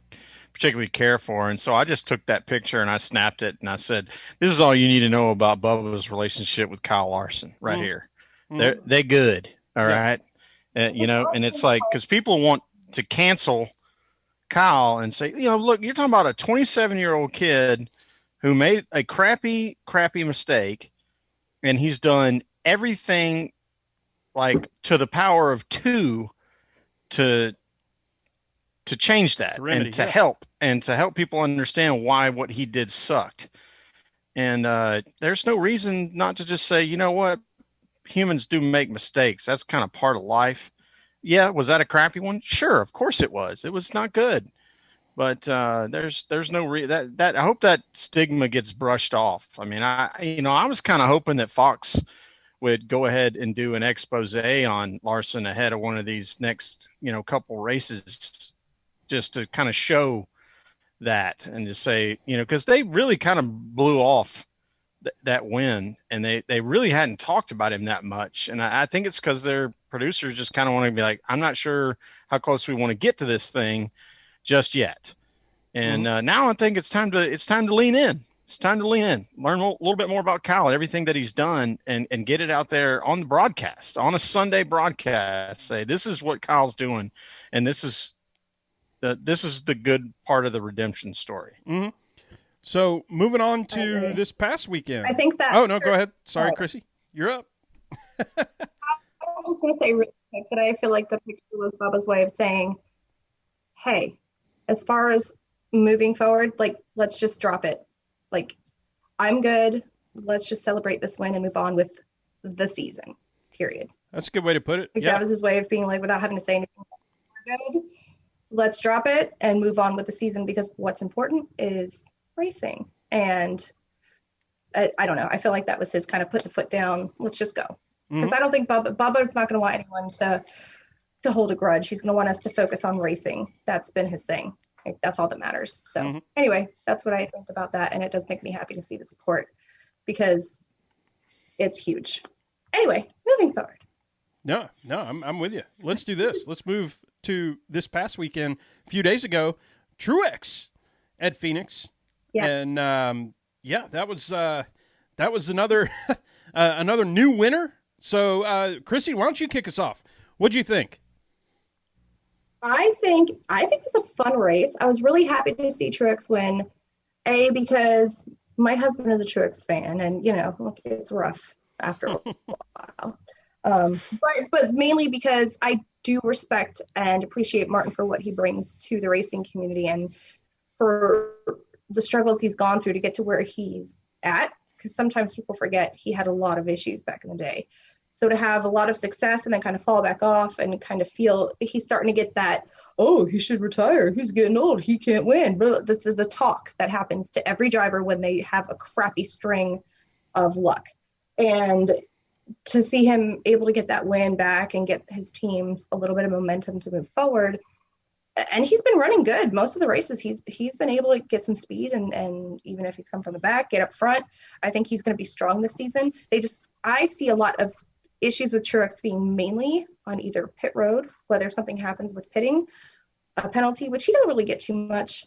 particularly care for, and so I just took that picture and I snapped it and I said, this is all you need to know about Bubba's relationship with Kyle Larson right here. They're good. All right. And it's like, because people want to cancel Kyle and say, look, you're talking about a 27-year-old kid who made a crappy mistake, and he's done everything like to the power of 2 to change that, remedy, and to help people understand why what he did sucked. And there's no reason not to just say, you know what, humans do make mistakes. That's kind of part of life. Yeah, was that a crappy one? Sure, of course it was. It was not good. But there's no that I hope that stigma gets brushed off. I mean, I was kind of hoping that Fox would go ahead and do an expose on Larson ahead of one of these next, couple races, just to kind of show that and to say, because they really kind of blew off that win, and they really hadn't talked about him that much. And I think it's because their producers just kind of want to be like, I'm not sure how close we want to get to this thing just yet. And now I think it's time to lean in. It's time to lean in, learn a little bit more about Kyle and everything that he's done, and get it out there on the broadcast, on a Sunday broadcast. Say, this is what Kyle's doing, and this is the good part of the redemption story. Mm-hmm. So moving on to this past weekend. I think that. Oh, no, go ahead. Sorry, Chrissy. You're up. I was just going to say really quick that I feel like the picture was Bubba's way of saying, hey, as far as moving forward, like, let's just drop it. Like, I'm good. Let's just celebrate this win and move on with the season, period. That's a good way to put it. Like, that was his way of being like, without having to say anything, we're good. Let's drop it and move on with the season, because what's important is racing. And I don't know. I feel like that was his kind of put the foot down. Let's just go. Because I don't think Bubba's not going to want anyone to hold a grudge. He's going to want us to focus on racing. That's been his thing. Like, that's all that matters. So anyway, that's what I think about that. And it does make me happy to see the support, because it's huge. Anyway, moving forward. No, I'm with you. Let's do this. Let's move to this past weekend. A few days ago, Truex at Phoenix. Yeah. And that was another another new winner. So Chrissy, why don't you kick us off? What'd you think? I think it was a fun race. I was really happy to see Truex win, because my husband is a Truex fan, and it's rough after a while. But mainly because I do respect and appreciate Martin for what he brings to the racing community, and for the struggles he's gone through to get to where he's at. Because sometimes people forget he had a lot of issues back in the day. So to have a lot of success and then kind of fall back off and kind of feel he's starting to get that, oh, he should retire, he's getting old, he can't win. The talk that happens to every driver when they have a crappy string of luck. And to see him able to get that win back and get his teams a little bit of momentum to move forward. And he's been running good. Most of the races, he's been able to get some speed, and even if he's come from the back, get up front. I think he's going to be strong this season. I see a lot of issues with Truex being mainly on either pit road, whether something happens with pitting, a penalty, which he doesn't really get too much,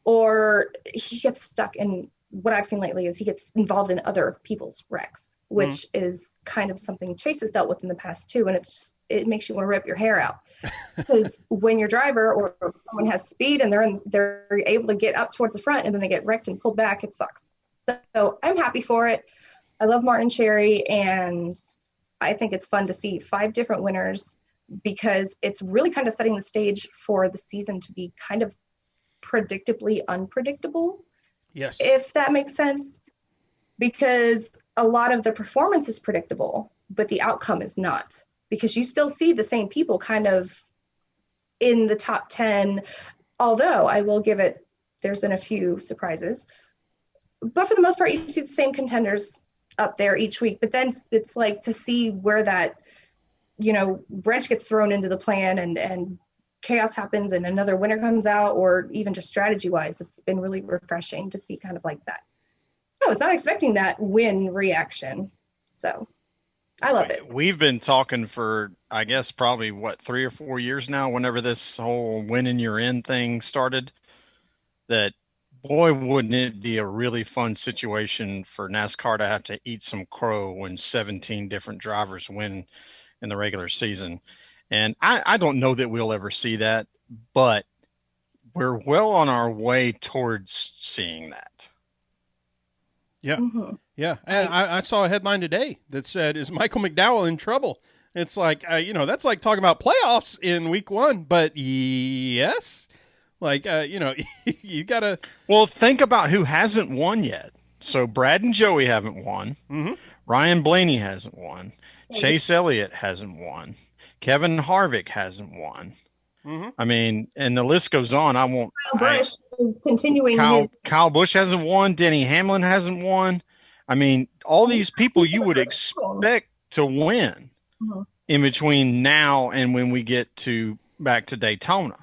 or he gets stuck in what I've seen lately is he gets involved in other people's wrecks, which is kind of something Chase has dealt with in the past too. And it makes you want to rip your hair out, because when your driver or someone has speed and they're able to get up towards the front and then they get wrecked and pulled back, it sucks. So I'm happy for it. I love Martin Cherry, and I think it's fun to see 5 different winners, because it's really kind of setting the stage for the season to be kind of predictably unpredictable. Yes. If that makes sense, because a lot of the performance is predictable, but the outcome is not, because you still see the same people kind of in the top 10, although I will give it, there's been a few surprises, but for the most part, you see the same contenders up there each week. But then it's like to see where that, wrench gets thrown into the plan and chaos happens and another winner comes out, or even just strategy wise, it's been really refreshing to see kind of like that. I was not expecting that win reaction. So I love it. We've been talking for, I guess, probably 3 or 4 years now, whenever this whole winning you're in thing started, that boy, wouldn't it be a really fun situation for NASCAR to have to eat some crow when 17 different drivers win in the regular season. And I don't know that we'll ever see that, but we're well on our way towards seeing that. Yeah. Mm-hmm. Yeah. And I saw a headline today that said, is Michael McDowell in trouble? It's like, that's like talking about playoffs in week 1, but yes. Like, you got to. Well, think about who hasn't won yet. So Brad and Joey haven't won. Mm-hmm. Ryan Blaney hasn't won. Chase Elliott hasn't won. Kevin Harvick hasn't won. Mm-hmm. I mean, and the list goes on. I won't. Kyle Busch is continuing. Kyle Busch hasn't won. Denny Hamlin hasn't won. I mean, all these people you would expect to win in between now and when we get back to Daytona.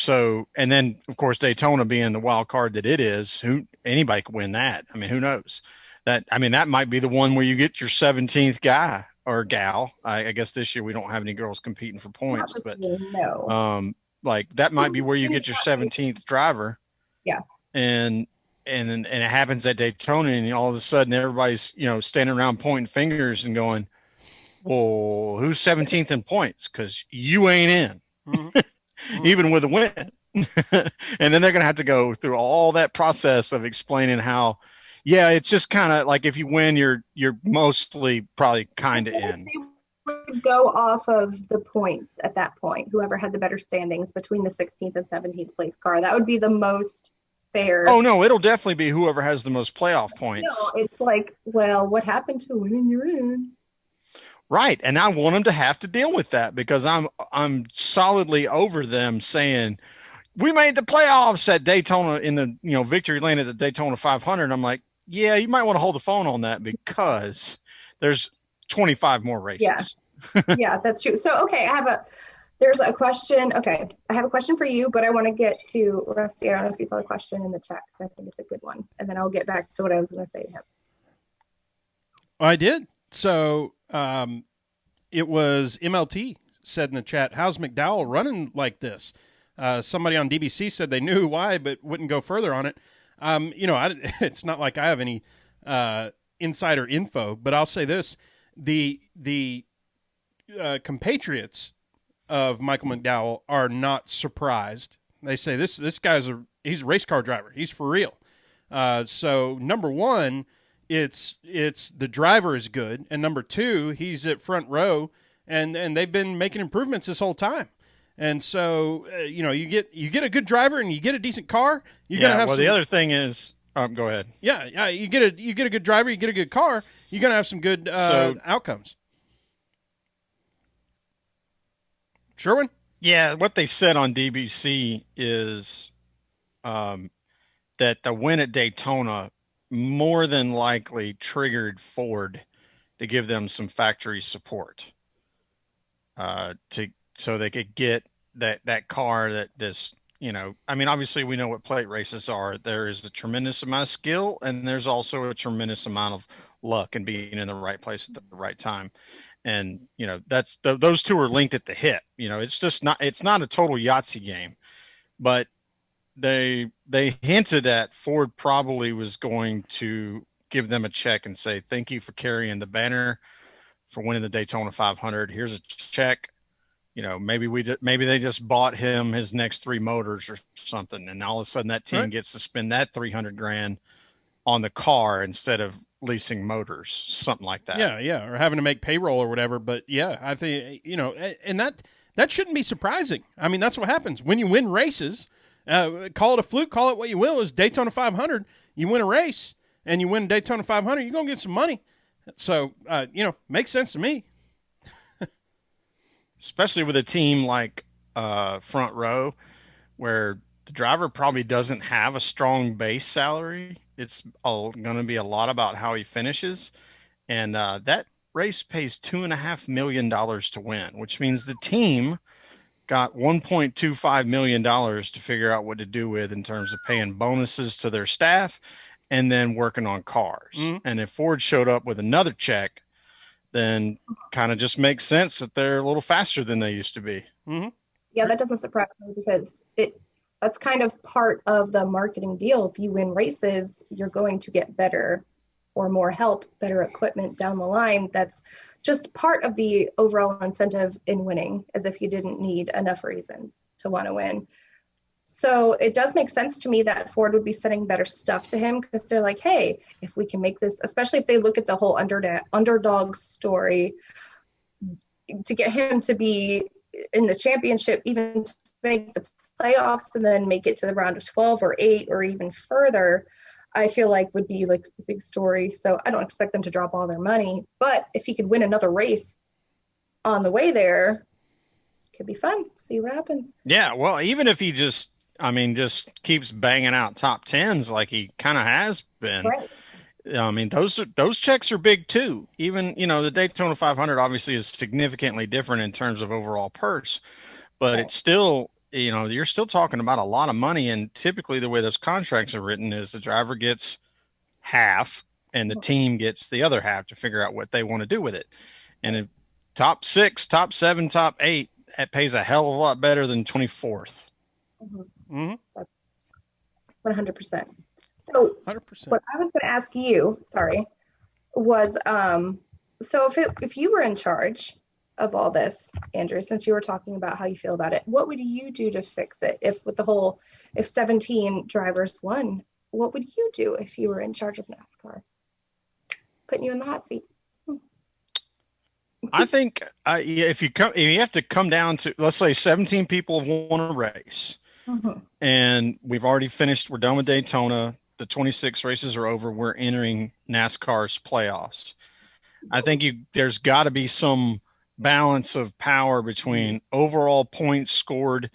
So, and then of course Daytona being the wild card that it is, anybody could win that. I mean, who knows? That might be the one where you get your 17th guy or gal. I guess this year we don't have any girls competing for points, but no. Like that might be where you get your 17th driver. Yeah. And it happens at Daytona, and all of a sudden everybody's standing around pointing fingers and going, well, who's 17th in points? Because you ain't in. Mm-hmm. Even with a win. And then they're going to have to go through all that process of explaining how, yeah, it's just kind of like if you win, you're mostly probably kind of in. They would go off of the points at that point, whoever had the better standings between the 16th and 17th place car. That would be the most fair. Oh, no, it'll definitely be whoever has the most playoff points. No, it's like, well, what happened to winning your in? Right, and I want them to have to deal with that because I'm solidly over them saying we made the playoffs at Daytona in the victory lane at the Daytona 500. I'm like, yeah, you might want to hold the phone on that because there's 25 more races. Yeah, yeah, that's true. So okay, there's a question. Okay, I have a question for you, but I want to get to Rusty. I don't know if you saw the question in the text. I think it's a good one, and then I'll get back to what I was going to say to him. I did. So it was MLT said in the chat, how's McDowell running like this? Somebody on DBC said they knew why, but wouldn't go further on it. It's not like I have any insider info, but I'll say this. The compatriots of Michael McDowell are not surprised. They say this he's a race car driver. He's for real. So number one, it's the driver is good, and number two, he's at front row, and they've been making improvements this whole time. And so you get a good driver and you get a decent car. You're gonna have. Well, the other thing is, go ahead. Yeah, you get a good driver, you get a good car. You're gonna have some good outcomes. Sherwin? Yeah, what they said on DBC is that the win at Daytona more than likely triggered Ford to give them some factory support so they could get that car that just, obviously we know what plate races are. There is a tremendous amount of skill, and there's also a tremendous amount of luck and being in the right place at the right time. And, that's those two are linked at the hip. It's not a total Yahtzee game, but they hinted that Ford probably was going to give them a check and say, thank you for carrying the banner for winning the Daytona 500. Here's a check. Maybe they just bought him his next 3 motors or something. And all of a sudden that team gets to spend that $300,000 on the car instead of leasing motors, something like that. Yeah. Or having to make payroll or whatever. But yeah, I think, and that shouldn't be surprising. I mean, that's what happens when you win races. Call it a fluke, call it what you will. Is Daytona 500, you win a race and you win Daytona 500, you're going to get some money. So, makes sense to me. Especially with a team like Front Row, where the driver probably doesn't have a strong base salary. It's going to be a lot about how he finishes. And that race pays $2.5 million to win, which means the team got $1.25 million to figure out what to do with in terms of paying bonuses to their staff and then working on cars. Mm-hmm. And if Ford showed up with another check, then kind of just makes sense that they're a little faster than they used to be. Mm-hmm. Yeah, that doesn't surprise me because that's kind of part of the marketing deal. If you win races, you're going to get better or more help, better equipment down the line. That's just part of the overall incentive in winning, as if you didn't need enough reasons to want to win. So it does make sense to me that Ford would be sending better stuff to him because they're like, hey, if we can make this, especially if they look at the whole underdog story, to get him to be in the championship, even to make the playoffs and then make it to the round of 12 or 8 or even further, I feel like would be like a big story. So I don't expect them to drop all their money, but if he could win another race on the way there, it could be fun. See what happens. Yeah. Well, even if he just keeps banging out top 10s like he kind of has been. Right. I mean, those checks are big too. Even, the Daytona 500 obviously is significantly different in terms of overall purse, but It's still you're still talking about a lot of money. And typically the way those contracts are written is the driver gets half and the team gets the other half to figure out what they want to do with it. And if top 6, top 7, top 8, that pays a hell of a lot better than 24th. 100%. So 100%. What I was going to ask you, was so if you were in charge of all this, Andrew, since you were talking about how you feel about it, what would you do to fix it? If 17 drivers won, what would you do if you were in charge of NASCAR? Putting you in the hot seat. I think if you have to come down to, let's say 17 people have won a race, and we've already finished. We're done with Daytona. The 26 races are over. We're entering NASCAR's playoffs. I think there's got to be some balance of power between overall points scored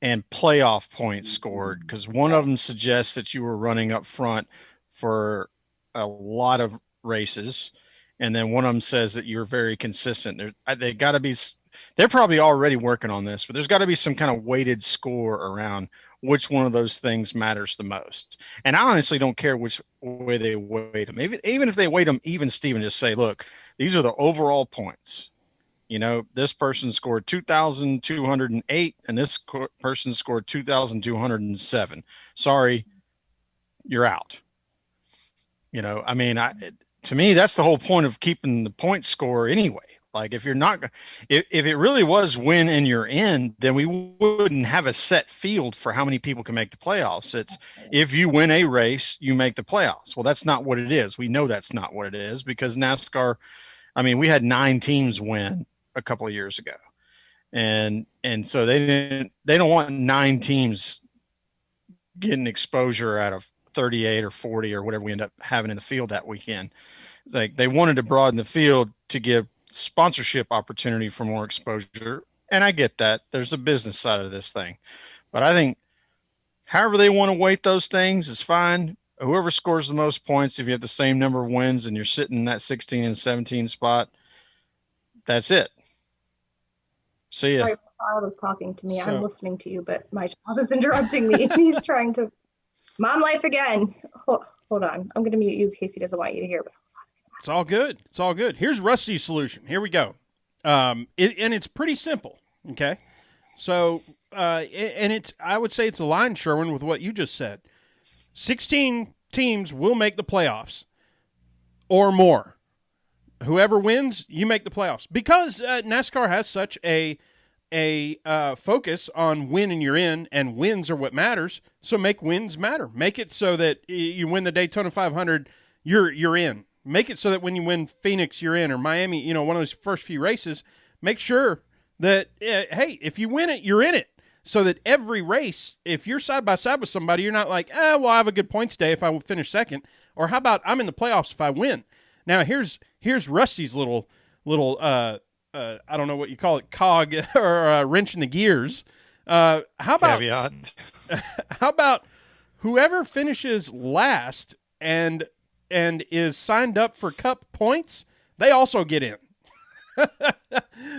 and playoff points scored, because one of them suggests that you were running up front for a lot of races, and then one of them says that you're very consistent. They're probably already working on this, but there's got to be some kind of weighted score around which one of those things matters the most. And I honestly don't care which way they weight them. Even if they weight them even, Steven, just say, look, these are the overall points. This person scored 2,208 and this person scored 2,207. Sorry, you're out. To me, that's the whole point of keeping the point score anyway. Like if it really was win and you're in, then we wouldn't have a set field for how many people can make the playoffs. It's if you win a race, you make the playoffs. Well, that's not what it is. We know that's not what it is because NASCAR, we had 9 teams win a couple of years ago. And so they don't want 9 teams getting exposure out of 38 or 40 or whatever we end up having in the field that weekend. Like they wanted to broaden the field to give sponsorship opportunity for more exposure. And I get that. There's a business side of this thing. But I think however they want to weight those things is fine. Whoever scores the most points, if you have the same number of wins and you're sitting in that 16 and 17 spot, that's it. See ya. Sorry, my child was talking to me. I'm listening to you, but my child is interrupting me. He's trying to mom life again. Hold on. I'm going to mute you in case he doesn't want you to hear. But it's all good. It's all good. Here's Rusty's solution. Here we go. And it's pretty simple. Okay. So, I would say it's aligned, Sherwin, with what you just said. 16 teams will make the playoffs or more. Whoever wins, you make the playoffs. Because NASCAR has such a focus on win and you're in, and wins are what matters. So make wins matter. Make it so that you win the Daytona 500, you're in. Make it so that when you win Phoenix, you're in, or Miami, one of those first few races. Make sure that hey, if you win it, you're in it. So that every race, if you're side by side with somebody, you're not like, well, I have a good points day if I finish second, or how about I'm in the playoffs if I win. Now here's Rusty's little I don't know what you call it, cog or wrench in the gears. How about caveat? How about whoever finishes last and is signed up for Cup points, they also get in.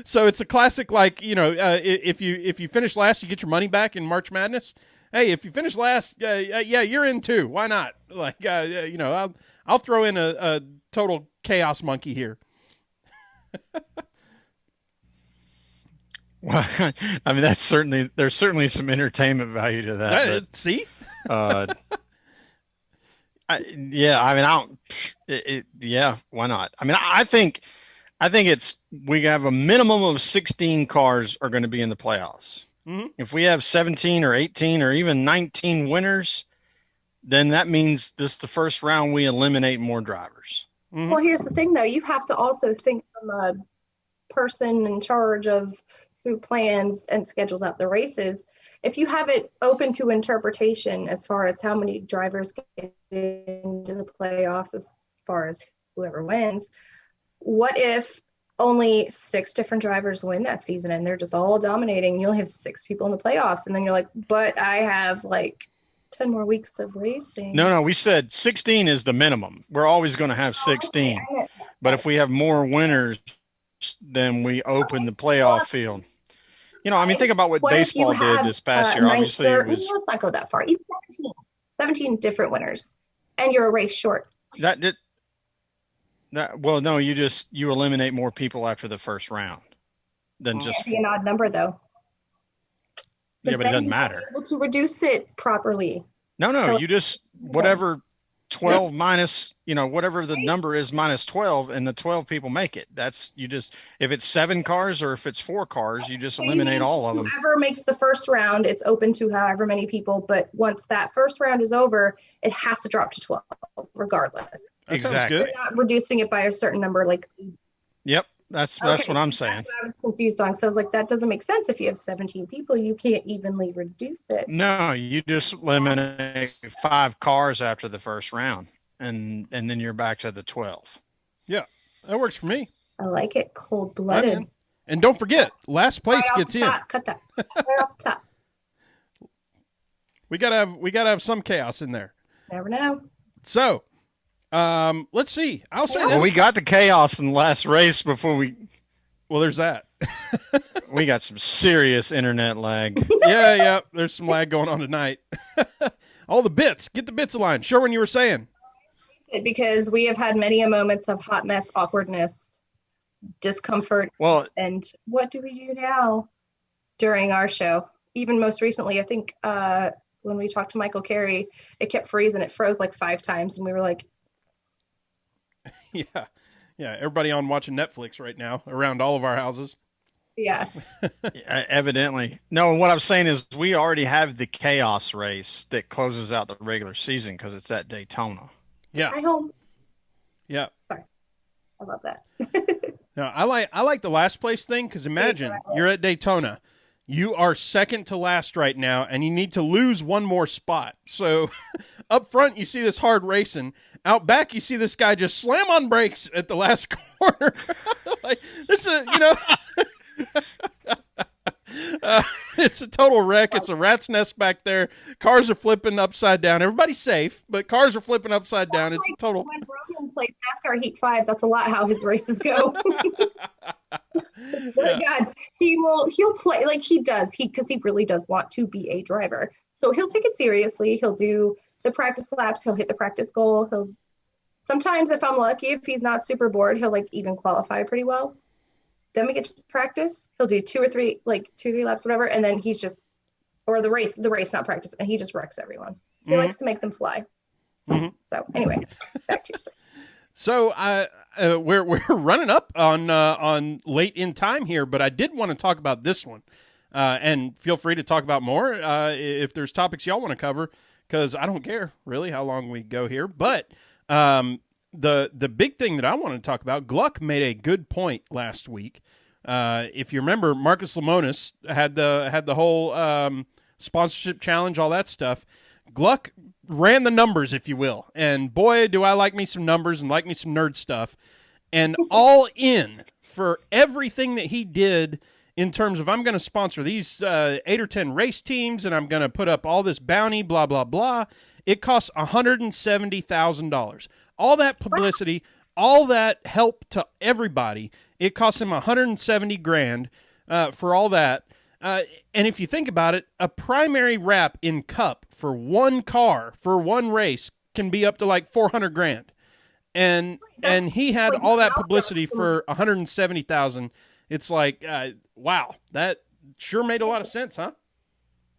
So it's a classic, like if you finish last, you get your money back in March Madness. Hey, if you finish last, yeah, you're in too. Why not? Like I'll throw in a total chaos monkey here. Well, there's certainly some entertainment value to that. But, see? Why not? I think we have a minimum of 16 cars are going to be in the playoffs. Mm-hmm. If we have 17 or 18 or even 19 winners, then that means the first round we eliminate more drivers. Mm-hmm. Well, here's the thing, though. You have to also think from a person in charge of who plans and schedules out the races. If you have it open to interpretation as far as how many drivers get into the playoffs as far as whoever wins, what if only 6 different drivers win that season and they're just all dominating? You only have 6 people in the playoffs, and then you're like, but I have like 10 more weeks of racing. No, we said 16 is the minimum. We're always going to have 16. Okay. But if we have more winners, then we open the playoff field. I mean, think about what baseball did this past year. Obviously, let's not go that far. Even 17 different winners, and you're a race short. Well, no, you eliminate more people after the first round than just be an odd number though. Yeah, but it doesn't matter. Able to reduce it properly. No, so, you just whatever 12 minus, whatever the number is minus 12, and the 12 people make it. That's if it's 7 cars or if it's 4 cars, you just eliminate all of them. Whoever makes the first round, it's open to however many people. But once that first round is over, it has to drop to 12, regardless. Exactly. We're not reducing it by a certain number, Yep. That's what I'm saying. That's what I was confused on. So I was like, that doesn't make sense. If you have 17 people, you can't evenly reduce it. No, you just eliminate 5 cars after the first round, and then you're back to the 12. Yeah, that works for me. I like it. Cold-blooded. And don't forget, last place gets in. Cut that. Right off the top. We gotta have some chaos in there. Never know. So, let's see. I'll say this. Well, we got the chaos in the last race before we. Well, there's that. We got some serious internet lag. Yeah. There's some lag going on tonight. All the bits. Get the bits aligned. Sherwin, you were saying. Because we have had many moments of hot mess, awkwardness, discomfort. Well, and what do we do now during our show? Even most recently, I think when we talked to Michael Carey, it kept freezing. It froze like 5 times, and we were like, Yeah. Everybody on watching Netflix right now around all of our houses. Yeah. Evidently. No, what I'm saying is we already have the chaos race that closes out the regular season because it's at Daytona. Yeah. Hi home. Yeah. Sorry. I love that. No, I like the last place thing because imagine you're at Daytona. You are second to last right now, and you need to lose one more spot. So up front, you see this hard racing. Out back, you see this guy just slam on brakes at the last corner. Like this is, it's a total wreck. It's a rat's nest back there. Cars are flipping upside down. Everybody's safe, but cars are flipping upside down. It's a total. When Roman played NASCAR Heat 5, that's a lot how his races go. God, he'll play like he does. Because he really does want to be a driver. So he'll take it seriously. He'll do the practice laps. He'll hit the practice goal. Sometimes, if I'm lucky, if he's not super bored, he'll even qualify pretty well. Then we get to practice. He'll do 2 or 3 laps, whatever, and then he's just, or the race, not practice, and he just wrecks everyone. He likes to make them fly. Mm-hmm. So anyway, back to your story. So we're running up on late in time here, but I did want to talk about this one, and feel free to talk about more if there's topics y'all want to cover, because I don't care really how long we go here. But the big thing that I want to talk about, Gluck made a good point last week. If you remember, Marcus Lemonis had the whole sponsorship challenge, all that stuff. Gluck ran the numbers, if you will, and boy, do I like me some numbers and like me some nerd stuff. And all in for everything that he did in terms of I'm going to sponsor these 8 or 10 race teams, and I'm going to put up all this bounty, blah blah blah. It costs $170,000. All that publicity, all that help to everybody, it cost him $170,000 for all that. And if you think about it, a primary wrap in Cup for one car for one race can be up to like $400,000, and he had all that publicity for $170,000. It's like, wow, that sure made a lot of sense, huh?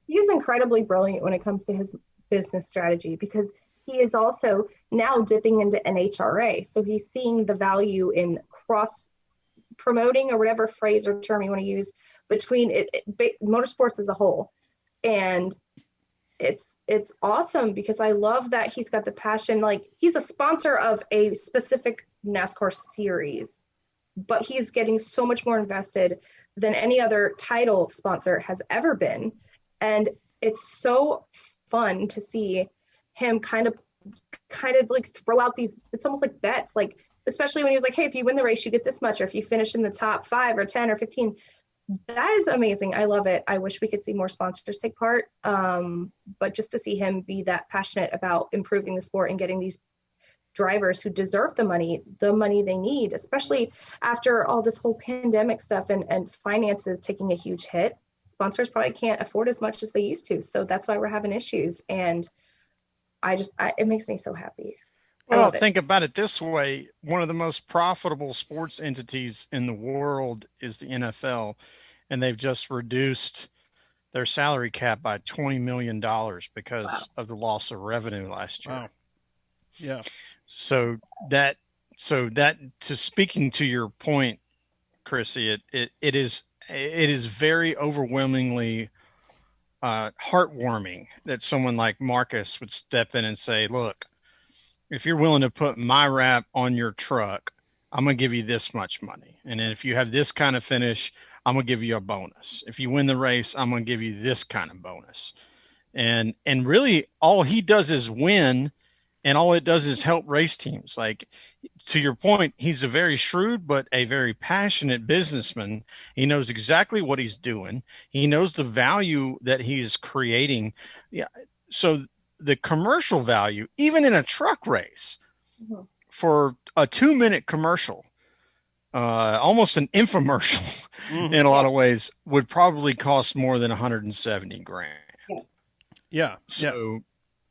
He's incredibly brilliant when it comes to his business strategy, because he is also now dipping into NHRA. So he's seeing the value in cross promoting, or whatever phrase or term you want to use, between motorsports as a whole. And it's awesome, because I love that he's got the passion. Like, he's a sponsor of a specific NASCAR series, but he's getting so much more invested than any other title sponsor has ever been. And it's so fun to see him kind of like throw out these, it's almost like bets, like, especially when he was like, hey, if you win the race, you get this much, or if you finish in the top 5 or 10 or 15. That is amazing. I love it. I wish we could see more sponsors take part. But just to see him be that passionate about improving the sport and getting these drivers who deserve the money they need, especially after all this whole pandemic stuff and finances taking a huge hit. sponsors probably can't afford as much as they used to. So that's why we're having issues. And it makes me so happy. Well, think about it this way. One of the most profitable sports entities in the world is the NFL, and they've just reduced their salary cap by $20 million because of the loss of revenue last year. Wow. Yeah. So that to speaking to your point, Chrissy, it is very overwhelmingly heartwarming that someone like Marcus would step in and say, look, if you're willing to put my wrap on your truck, I'm going to give you this much money. And then if you have this kind of finish, I'm going to give you a bonus. If you win the race, I'm going to give you this kind of bonus. And really all he does is win, and all it does is help race teams. Like, to your point, he's a very shrewd but a very passionate businessman. He knows exactly what he's doing. He knows the value that he is creating. Yeah. So the commercial value, even in a truck race, for a 2-minute commercial, almost an infomercial in a lot of ways, would probably cost more than $170,000. Yeah. So,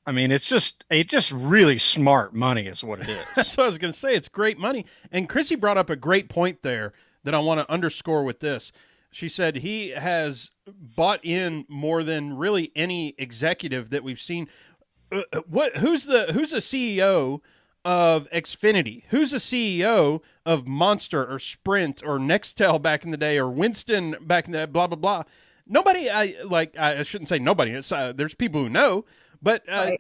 I mean, it's just really smart money is what it is. That's what I was going to say. It's great money. And Chrissy brought up a great point there that I want to underscore with this. She said he has bought in more than really any executive that we've seen. Who's the CEO of Xfinity? Who's the CEO of Monster or Sprint or Nextel back in the day, or Winston back in the day, blah, blah, blah. Nobody, I shouldn't say nobody. There's people who know, but right.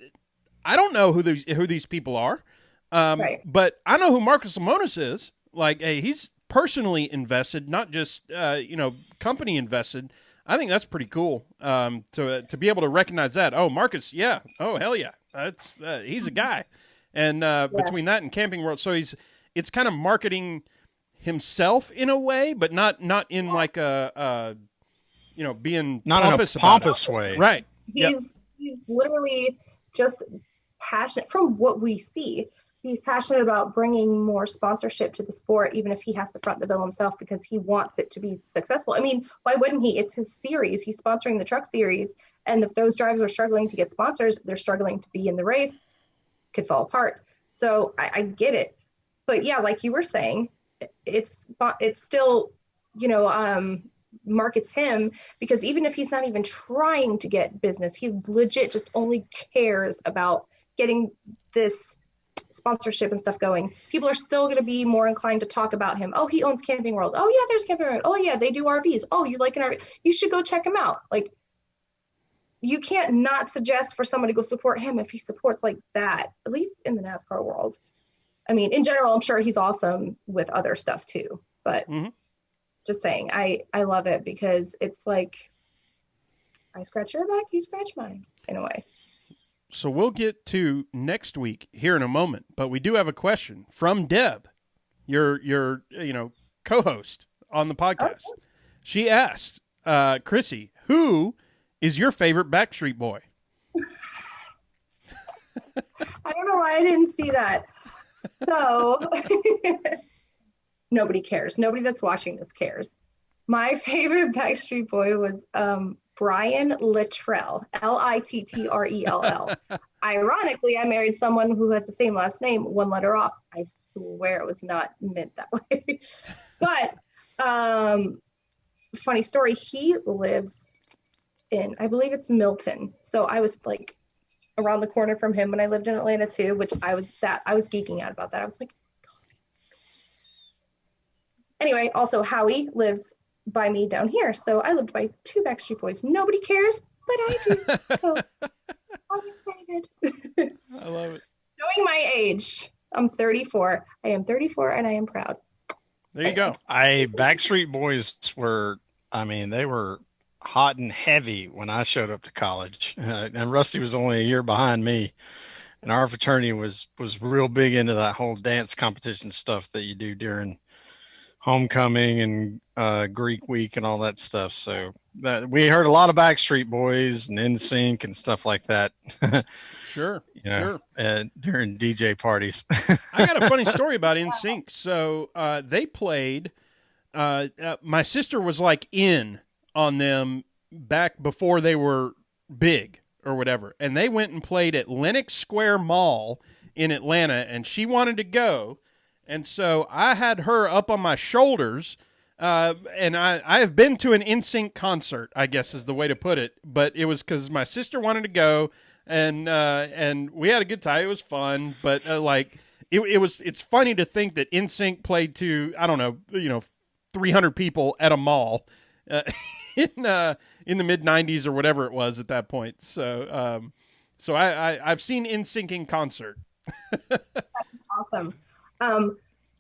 I don't know who these people are. Right. But I know who Marcus Lemonis is. Like, hey, he's personally invested, not just, company invested. I think that's pretty cool to be able to recognize that. Oh, Marcus, yeah. Oh, hell yeah. That's he's a guy. And between that and Camping World, so it's kind of marketing himself in a way, but not in like a being not pompous in a pompous way. Right. He's literally just passionate from what we see. He's passionate about bringing more sponsorship to the sport, even if he has to front the bill himself, because he wants it to be successful. I mean, why wouldn't he? It's his series. He's sponsoring the truck series. And if those drivers are struggling to get sponsors, they're struggling to be in the race, could fall apart. So I get it. But yeah, like you were saying, it's still, markets him, because even if he's not even trying to get business, he legit just only cares about getting this sponsorship and stuff going. People are still going to be more inclined to talk about him. Oh, he owns Camping World. Oh yeah, there's Camping World. Oh yeah, they do RVs. Oh, you like an RV? You should go check him out. Like, you can't not suggest for someone to go support him if he supports like that, at least in the NASCAR world. I mean, in general, I'm sure he's awesome with other stuff too, but just saying, I love it, because it's like, I scratch your back, you scratch mine, in a way. So we'll get to next week here in a moment, but we do have a question from Deb, your co-host on the podcast. Okay. She asked, Chrissy, who is your favorite Backstreet Boy? I don't know why I didn't see that. So nobody cares. Nobody that's watching this cares. My favorite Backstreet Boy was Brian Lutrell, Littrell. Ironically, I married someone who has the same last name, one letter off. I swear it was not meant that way. But funny story, he lives in, I believe it's Milton. So I was like around the corner from him when I lived in Atlanta too, which I was geeking out about that. I was like, God. Anyway, also Howie lives by me down here, so I lived by 2 Backstreet Boys. Nobody cares, but I do. So I'm excited. I love it. Knowing my age, I'm 34. I am 34, and I am proud. There you go. Backstreet Boys were, they were hot and heavy when I showed up to college, and Rusty was only a year behind me. And our fraternity was real big into that whole dance competition stuff that you do during homecoming and Greek week and all that stuff. So we heard a lot of Backstreet Boys and NSYNC and stuff like that. Sure. Sure. During DJ parties. I got a funny story about NSYNC. So they played. My sister was like in on them back before they were big or whatever. And they went and played at Lenox Square Mall in Atlanta, and she wanted to go. And so I had her up on my shoulders, and I have been to an NSYNC concert, I guess is the way to put it. But it was because my sister wanted to go, and we had a good time. It was fun, but it's funny to think that NSYNC played to, I don't know, 300 people at a mall in the mid '90s or whatever it was at that point. So I've seen NSYNC in concert. That's awesome.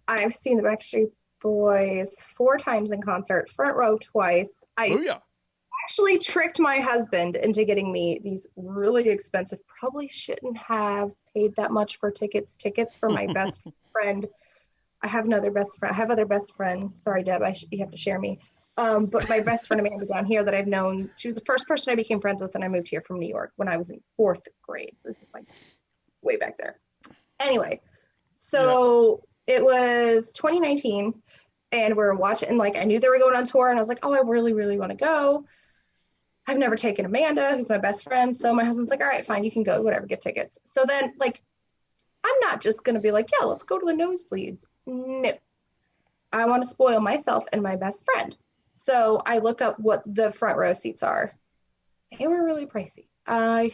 I've seen the Backstreet Boys 4 times in concert, front row twice. Actually tricked my husband into getting me these really expensive, probably shouldn't have paid that much for tickets for my best friend. I have other best friend. Sorry, Deb, you have to share me. But my best friend Amanda down here that I've known, she was the first person I became friends with, and I moved here from New York when I was in 4th grade. So this is like way back there. Anyway, so It was 2019, and we're watching, and like I knew they were going on tour, and I was like, oh, I really, really want to go. I've never taken Amanda, who's my best friend. So my husband's like, all right, fine, you can go, whatever, get tickets. So then, like, I'm not just going to be like, yeah, let's go to the nosebleeds. No. I want to spoil myself and my best friend. So I look up what the front row seats are. They were really pricey. I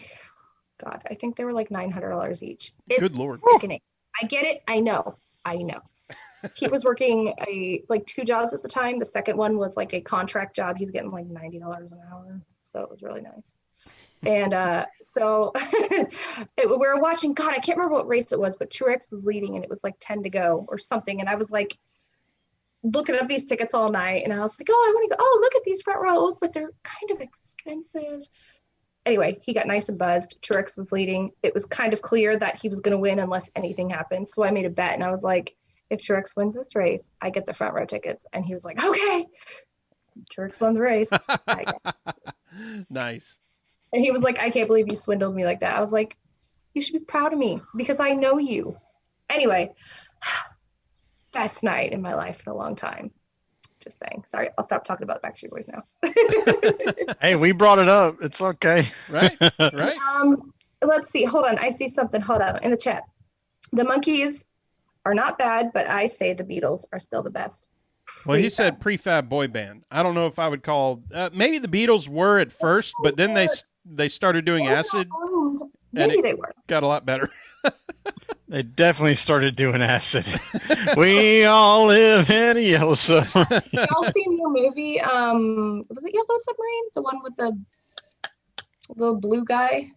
think they were like $900 each. It's Good Lord. sickening. I get it. I know. He was working 2 jobs at the time. The second one was like a contract job. He's getting like $90 an hour. So it was really nice. And so we were watching, God, I can't remember what race it was, but Truex was leading and it was like 10 to go or something. And I was like looking up these tickets all night, and I was like, oh, I want to go. Oh, look at these front row, but they're kind of expensive. Anyway, he got nice and buzzed. Truex was leading. It was kind of clear that he was going to win unless anything happened. So I made a bet, and I was like, if Truex wins this race, I get the front row tickets. And he was like, okay. Truex won the race. Nice. And he was like, I can't believe you swindled me like that. I was like, you should be proud of me because I know you. Anyway, best night in my life in a long time. Just saying. Sorry, I'll stop talking about the Backstreet Boys now. Hey, we brought it up. It's okay. Right. Let's see. Hold on. I see something. Hold on. In the chat. The Monkees are not bad, but I say the Beatles are still the best. Well, he said prefab boy band. I don't know if I would call maybe the Beatles were at first, but then they started doing acid. Maybe they were. Got a lot better. They definitely started doing acid. We all live in a yellow submarine. Y'all seen the movie? Was it Yellow Submarine? The one with the little blue guy?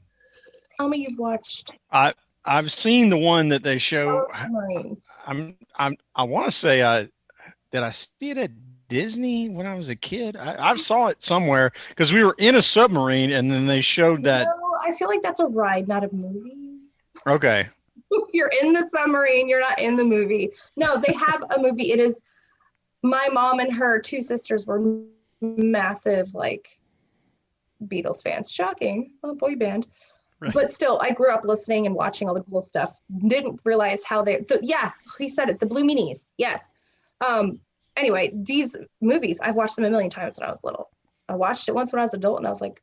Tell me you've watched. I've seen the one that they show. I want to say did I see it at Disney when I was a kid? I saw it somewhere because we were in a submarine and then they showed that. No, I feel like that's a ride, not a movie. Okay. You're in the submarine. You're not in the movie. No, they have a movie. It is. My mom and her 2 sisters were massive Beatles fans. Shocking, boy band. Right. But still, I grew up listening and watching all the cool stuff. Didn't realize how he said it. The Blue Meanies. Yes. Anyway, these movies, I've watched them a million times when I was little. I watched it once when I was an adult, and I was like,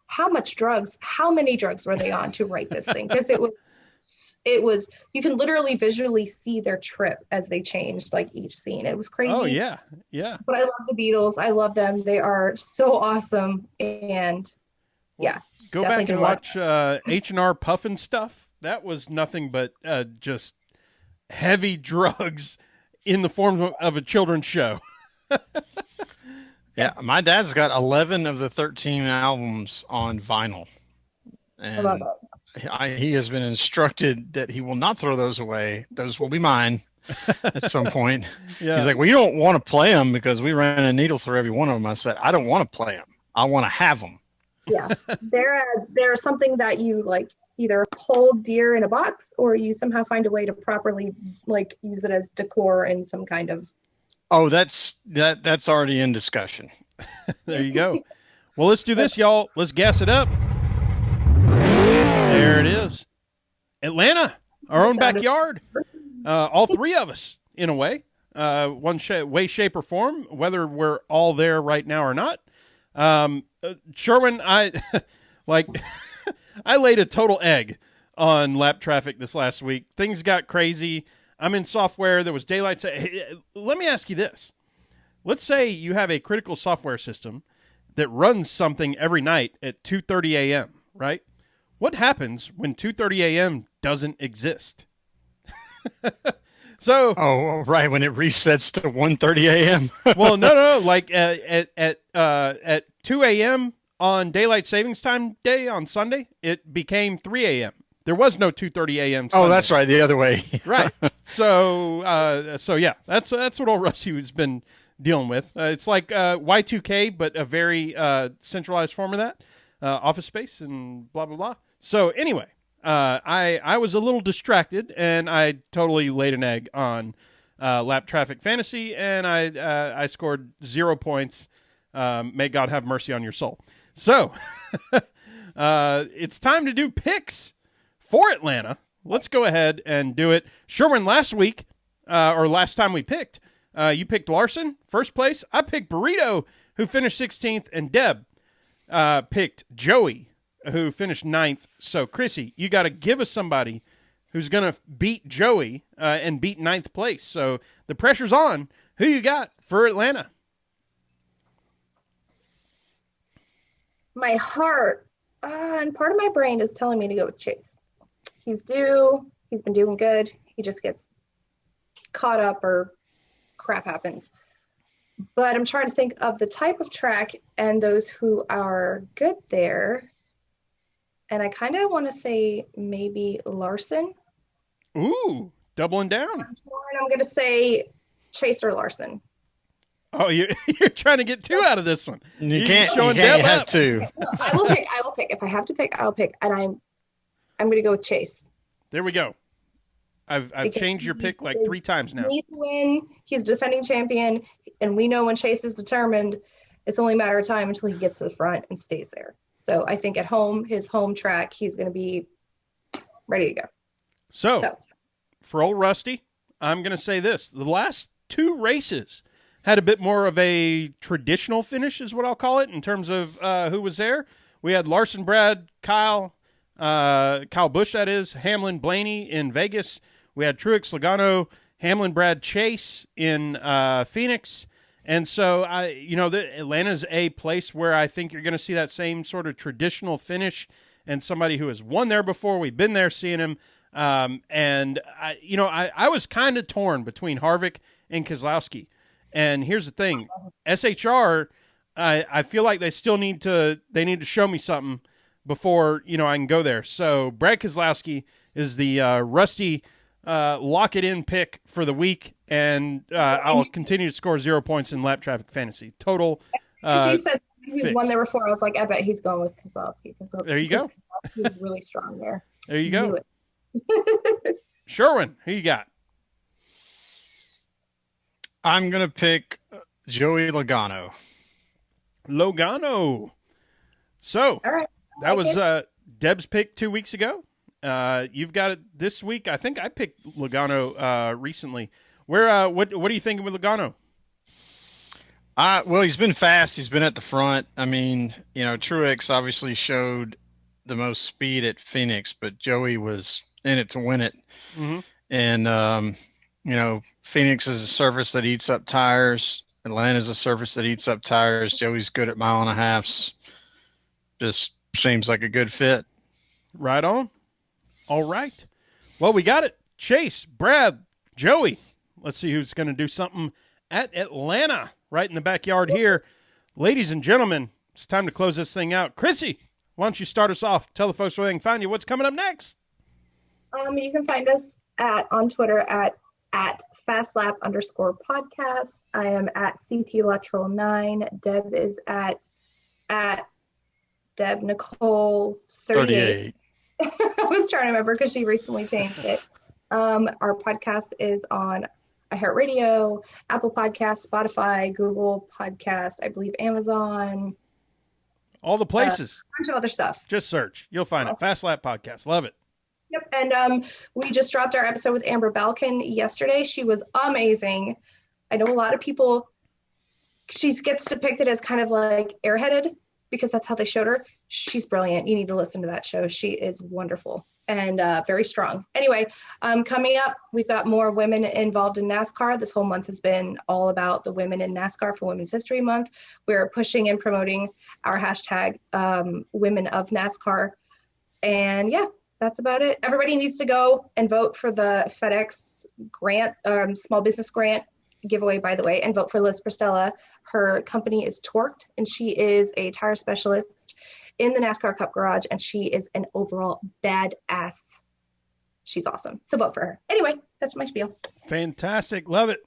how many drugs were they on to write this thing? Because it was, you can literally visually see their trip as they changed each scene. It was crazy. Oh, yeah. But I love the Beatles. I love them. They are so awesome. And yeah. Go back and watch H&R Puffin stuff. That was nothing but just heavy drugs in the form of a children's show. Yeah, my dad's got 11 of the 13 albums on vinyl. And he has been instructed that he will not throw those away. Those will be mine at some point. Yeah. He's like, well, you don't want to play them because we ran a needle through every one of them. I said, I don't want to play them. I want to have them. Yeah, they're something that you either hold dear in a box or you somehow find a way to properly use it as decor in some kind of. Oh, that's already in discussion. There you go. Well, let's do this, y'all. Let's gas it up. There it is. Atlanta, our own backyard. All 3 of us, in a way. One way, shape, or form, whether we're all there right now or not. Sherwin, I like I laid a total egg on lap traffic this last week. Things got crazy. I'm in software. There was daylight. Let me ask you this. Let's say you have a critical software system that runs something every night at 2:30 a.m., right? What happens when 2:30 a.m. doesn't exist? So, right, when it resets to 1:30 a.m. Well, no. Like at 2 a.m. on daylight savings time day on Sunday, it became 3 a.m. There was no 2:30 a.m. Sunday. Oh, that's right, the other way. Right. So yeah, that's what old Rusty has been dealing with. It's like Y2K, but a very centralized form of that, Office Space and blah blah blah. So anyway, I was a little distracted, and I totally laid an egg on lap traffic fantasy, and I scored 0 points. May God have mercy on your soul. So it's time to do picks for Atlanta. Let's go ahead and do it. Sherwin, last week, or last time we picked, you picked Larson, first place. I picked Burrito, who finished 16th, and Deb picked Joey, who finished 9th. So, Chrissy, you got to give us somebody who's going to beat Joey and beat 9th place. So, the pressure's on. Who you got for Atlanta? My heart and part of my brain is telling me to go with Chase. He's due. He's been doing good. He just gets caught up or crap happens. But I'm trying to think of the type of track and those who are good there. And I kind of want to say maybe Larson. Ooh, doubling down. I'm going to say Chase or Larson. Oh, you're trying to get two out of this one. You can't have two. No, I will pick. If I have to pick, I'll pick. And I'm going to go with Chase. There we go. I've changed your pick like 3 times now. He needs to win. He's a defending champion, and we know when Chase is determined, it's only a matter of time until he gets to the front and stays there. So I think at home, his home track, he's going to be ready to go. So for old Rusty, I'm going to say this. The last 2 races had a bit more of a traditional finish is what I'll call it in terms of who was there. We had Larson, Brad, Kyle Busch, that is, Hamlin, Blaney in Vegas. We had Truex, Logano, Hamlin, Brad, Chase in Phoenix. And so, Atlanta's a place where I think you're going to see that same sort of traditional finish and somebody who has won there before. We've been there seeing him. And I was kind of torn between Harvick and Keselowski. And here's the thing, SHR, I feel like they still need to show me something before, I can go there. So Brad Keselowski is the Rusty lock it in pick for the week, and I'll continue to score 0 points in lap traffic fantasy. Total. She said he was one there before. I was like, I bet he's going with Keselowski. There you go. He was really strong there. There you go. Sherwin, who you got? I'm going to pick Joey Logano. So, all right. That was Deb's pick 2 weeks ago. You've got it this week. I think I picked Logano recently. What are you thinking with Logano? Well, he's been fast. He's been at the front. I mean, Truex obviously showed the most speed at Phoenix, but Joey was in it to win it. Mm-hmm. And, Phoenix is a surface that eats up tires. Atlanta's a surface that eats up tires. Joey's good at 1.5 miles. Just seems like a good fit. Right on. All right. Well, we got it. Chase, Brad, Joey. Let's see who's going to do something at Atlanta, right in the backyard here. Ladies and gentlemen, it's time to close this thing out. Chrissy, why don't you start us off? Tell the folks where they can find you. What's coming up next? You can find us on Twitter at FastLap_podcast. I am at CT Lutrell 9. Deb is at Deb Nicole 38. I was trying to remember because she recently changed it. Our podcast is on iHeartRadio, Apple Podcasts, Spotify, Google Podcasts, I believe Amazon. All the places. A bunch of other stuff. Just search. You'll find it. Fast Lap Podcast. Love it. Yep. And we just dropped our episode with Amber Balkin yesterday. She was amazing. I know a lot of people, she gets depicted as kind of like airheaded because that's how they showed her. She's brilliant. You need to listen to that show. She is wonderful and very strong. Anyway, coming up, we've got more women involved in NASCAR. This whole month has been all about the women in NASCAR for Women's History Month. We're pushing and promoting our hashtag Women of NASCAR. And yeah, that's about it. Everybody needs to go and vote for the FedEx grant, small business grant giveaway, by the way, and vote for Liz Pristella. Her company is Torqued, and she is a tire specialist in the NASCAR Cup Garage, and she is an overall badass. She's awesome. So vote for her. Anyway, that's my spiel. Fantastic. Love it.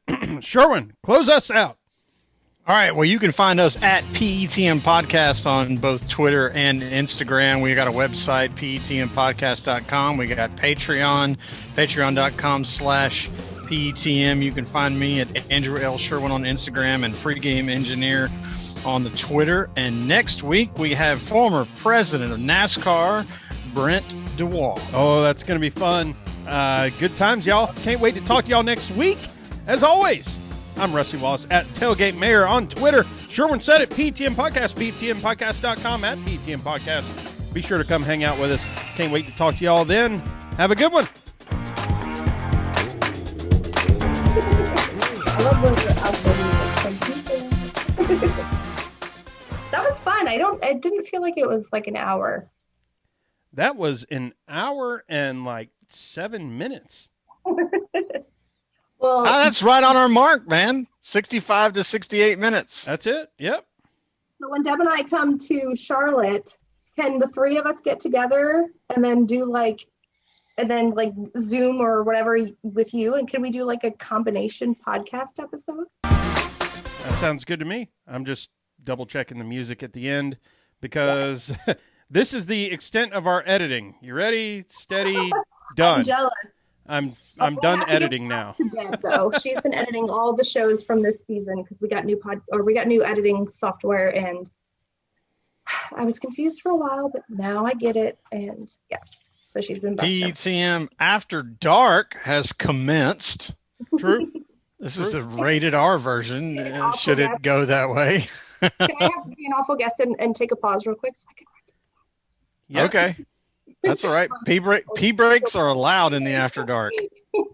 Sherwin, close us out. All right. Well, you can find us at PETM Podcast on both Twitter and Instagram. We got a website, PETMpodcast.com. We got Patreon, patreon.com/PETM. You can find me at Andrew L. Sherwin on Instagram and Pregame Engineer on the Twitter. And next week, we have former president of NASCAR, Brent DeWall. Oh, that's going to be fun. Good times, y'all. Can't wait to talk to y'all next week. As always, I'm Rusty Wallace at Tailgate Mayor on Twitter. Sherwin said it, PTM Podcast, PTMpodcast.com at PTM Podcast. Be sure to come hang out with us. Can't wait to talk to y'all then. Have a good one. That was fun. It didn't feel like it was like an hour. That was an hour and like 7 minutes. Well, that's right on our mark, man. 65 to 68 minutes. That's it. Yep. So when Deb and I come to Charlotte, can the three of us get together and then do Zoom or whatever with you? And can we do like a combination podcast episode? That sounds good to me. I'm just double checking the music at the end because this is the extent of our editing. You ready? Steady, done. I'm jealous. I'm done editing now. To Deb, though. She's been editing all the shows from this season because we got new editing software, and I was confused for a while, but now I get it, and yeah. So she's been busting. PTM After Dark has commenced. True. This is the rated R version. Should it go that way? Can I have to be an awful guest and take a pause real quick so I can write? Yes. Okay. That's all right. Pee breaks are allowed in the After Dark.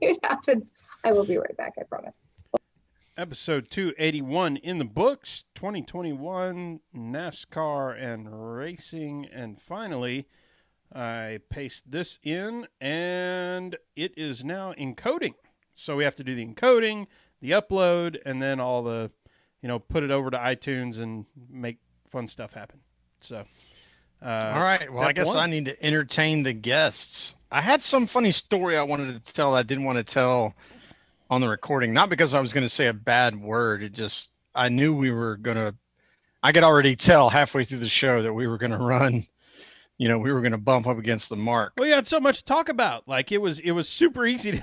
It happens. I will be right back, I promise. Episode 281 in the books, 2021 NASCAR and racing. And finally, I paste this in, and it is now encoding. So we have to do the encoding, the upload, and then all the, put it over to iTunes and make fun stuff happen. So... all right. Well, I guess I need to entertain the guests. I had some funny story I wanted to tell that I didn't want to tell on the recording. Not because I was going to say a bad word. I knew I could already tell halfway through the show that we were going to run. We were going to bump up against the mark. Well, you had so much to talk about. Like it was super easy.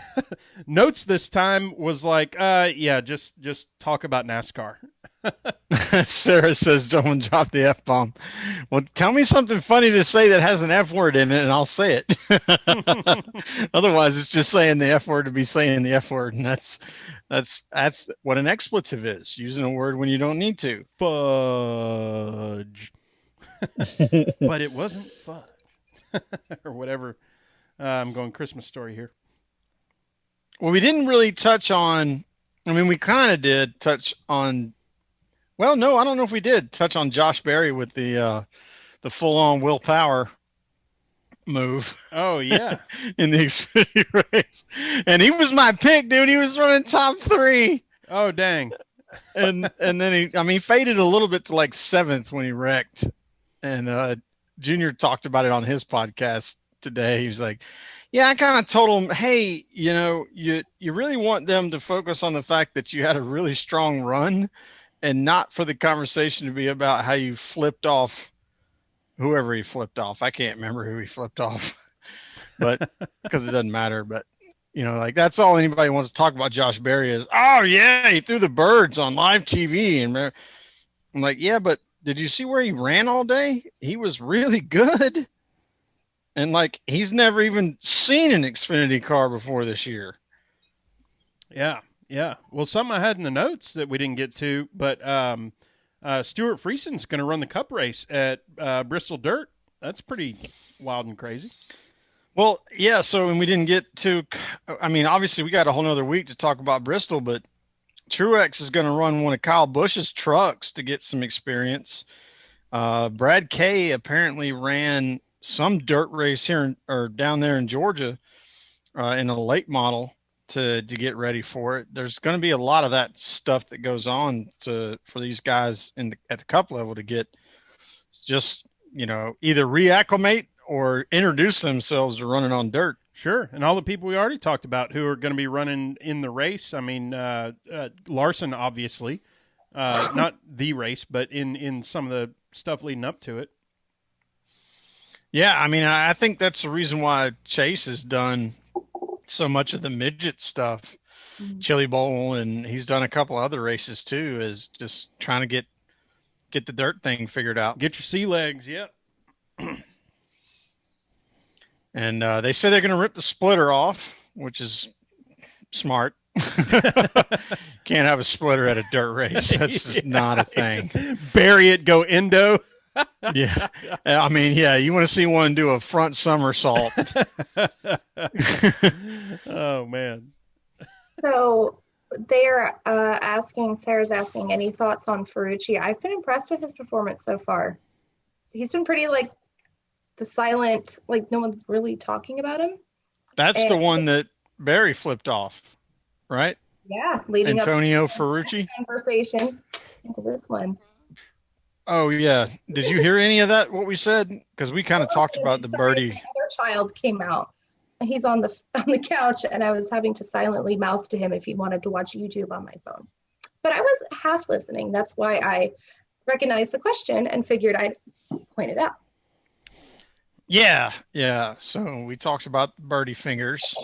Notes this time was like, just talk about NASCAR. Sarah says, "Don't drop the F-bomb." Well, tell me something funny to say that has an F word in it, and I'll say it. Otherwise, it's just saying the F word to be saying the F word, and that's what an expletive is: using a word when you don't need to. Fudge. But it wasn't fudge, or whatever. I'm going Christmas Story here. Well, we didn't really touch on. I mean, we kind of did touch on. Well, no, I don't know if we did touch on Josh Berry with the full-on willpower move. Oh, yeah. In the Xfinity race. And he was my pick, dude. He was running top 3. Oh, dang. And then he faded a little bit to like 7th when he wrecked. And Junior talked about it on his podcast today. He was like, yeah, I kind of told him, hey, you really want them to focus on the fact that you had a really strong run and not for the conversation to be about how you flipped off whoever he flipped off. I can't remember who he flipped off, but because it doesn't matter. But, that's all anybody wants to talk about Josh Berry is, oh, yeah, he threw the birds on live TV. And I'm like, yeah, but did you see where he ran all day? He was really good. And, he's never even seen an Xfinity car before this year. Yeah. Yeah. Well, something I had in the notes that we didn't get to, but Stuart Friesen's going to run the Cup race at Bristol Dirt. That's pretty wild and crazy. Well, yeah. So, and we didn't get to. I mean, obviously, we got a whole nother week to talk about Bristol, but Truex is going to run one of Kyle Busch's trucks to get some experience. Brad Kay apparently ran some dirt race here or down there in Georgia in a late model to get ready for it. There's going to be a lot of that stuff that goes on for these guys at the Cup level to get just, either reacclimate or introduce themselves to running on dirt. Sure. And all the people we already talked about who are going to be running in the race. I mean, Larson, obviously, not the race, but in some of the stuff leading up to it. Yeah. I mean, I think that's the reason why Chase has done so much of the midget stuff, Chili Bowl, and he's done a couple other races too, is just trying to get the dirt thing figured out. Get your sea legs. Yep. And they say they're going to rip the splitter off, which is smart. Can't have a splitter at a dirt race. That's just not a thing. Bury it, go endo. Yeah. I mean, yeah, you want to see one do a front somersault. Oh, man. So Sarah's asking, any thoughts on Ferrucci? I've been impressed with his performance so far. He's been pretty the silent, no one's really talking about him. That's the one that Barry flipped off, right? Yeah, leading Antonio up to Ferrucci conversation into this one. Oh yeah, did you hear any of that? What we said? Because we kind of talked about the birdie. My other child came out. He's on the couch, and I was having to silently mouth to him if he wanted to watch YouTube on my phone. But I was half listening. That's why I recognized the question and figured I'd point it out. Yeah. So we talked about the birdie fingers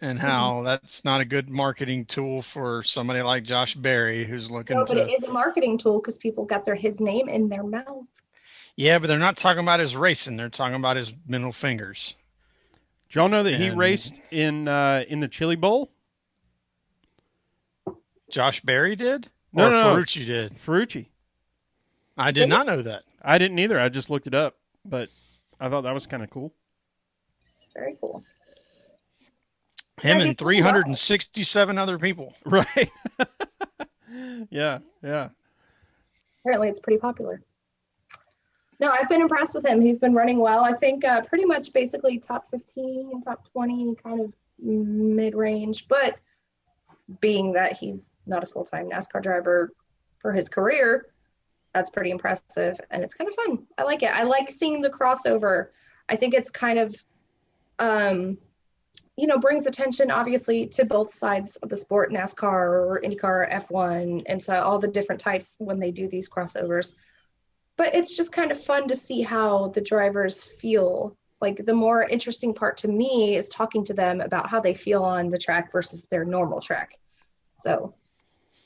and how that's not a good marketing tool for somebody like Josh Berry who's looking No, but it is a marketing tool because people got his name in their mouth. Yeah, but they're not talking about his racing. They're talking about his middle fingers. Did y'all know that he raced in the Chili Bowl? Josh Berry did? No, Ferrucci did? Ferrucci. I did not know that. I didn't either. I just looked it up, but I thought that was kind of cool. Very cool. Him and 367 other people. Right. Yeah. Apparently it's pretty popular. No, I've been impressed with him. He's been running well. I think pretty much basically top 15, top 20, kind of mid-range. But being that he's not a full-time NASCAR driver for his career, that's pretty impressive. And it's kind of fun. I like it. I like seeing the crossover. I think it's kind of, brings attention, obviously, to both sides of the sport, NASCAR or IndyCar, F1, and so all the different types when they do these crossovers. But it's just kind of fun to see how the drivers feel. The more interesting part to me is talking to them about how they feel on the track versus their normal track. So,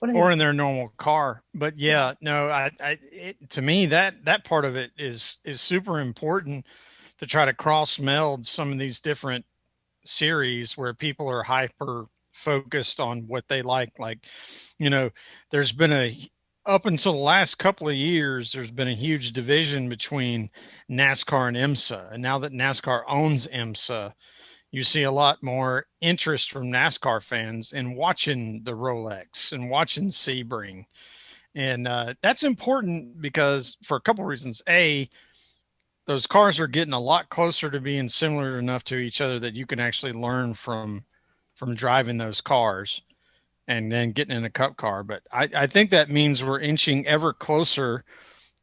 or in their normal car. But yeah, no, to me that part of it is super important to try to cross meld some of these different series where people are hyper focused on what they like. There's been up until the last couple of years, there's been a huge division between NASCAR and IMSA. And now that NASCAR owns IMSA, you see a lot more interest from NASCAR fans in watching the Rolex and watching Sebring. And that's important because for a couple of reasons. A, those cars are getting a lot closer to being similar enough to each other that you can actually learn from driving those cars and then getting in a cup car. But I think that means we're inching ever closer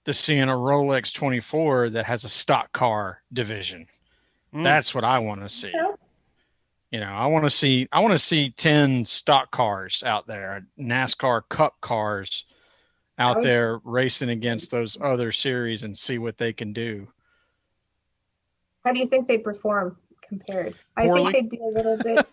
to seeing a Rolex 24 that has a stock car division. That's what I want to see. I want to see 10 stock cars out there, NASCAR cup cars out there racing against those other series and see what they can do. How do you think they perform compared? Poorly. I think they'd be a little bit.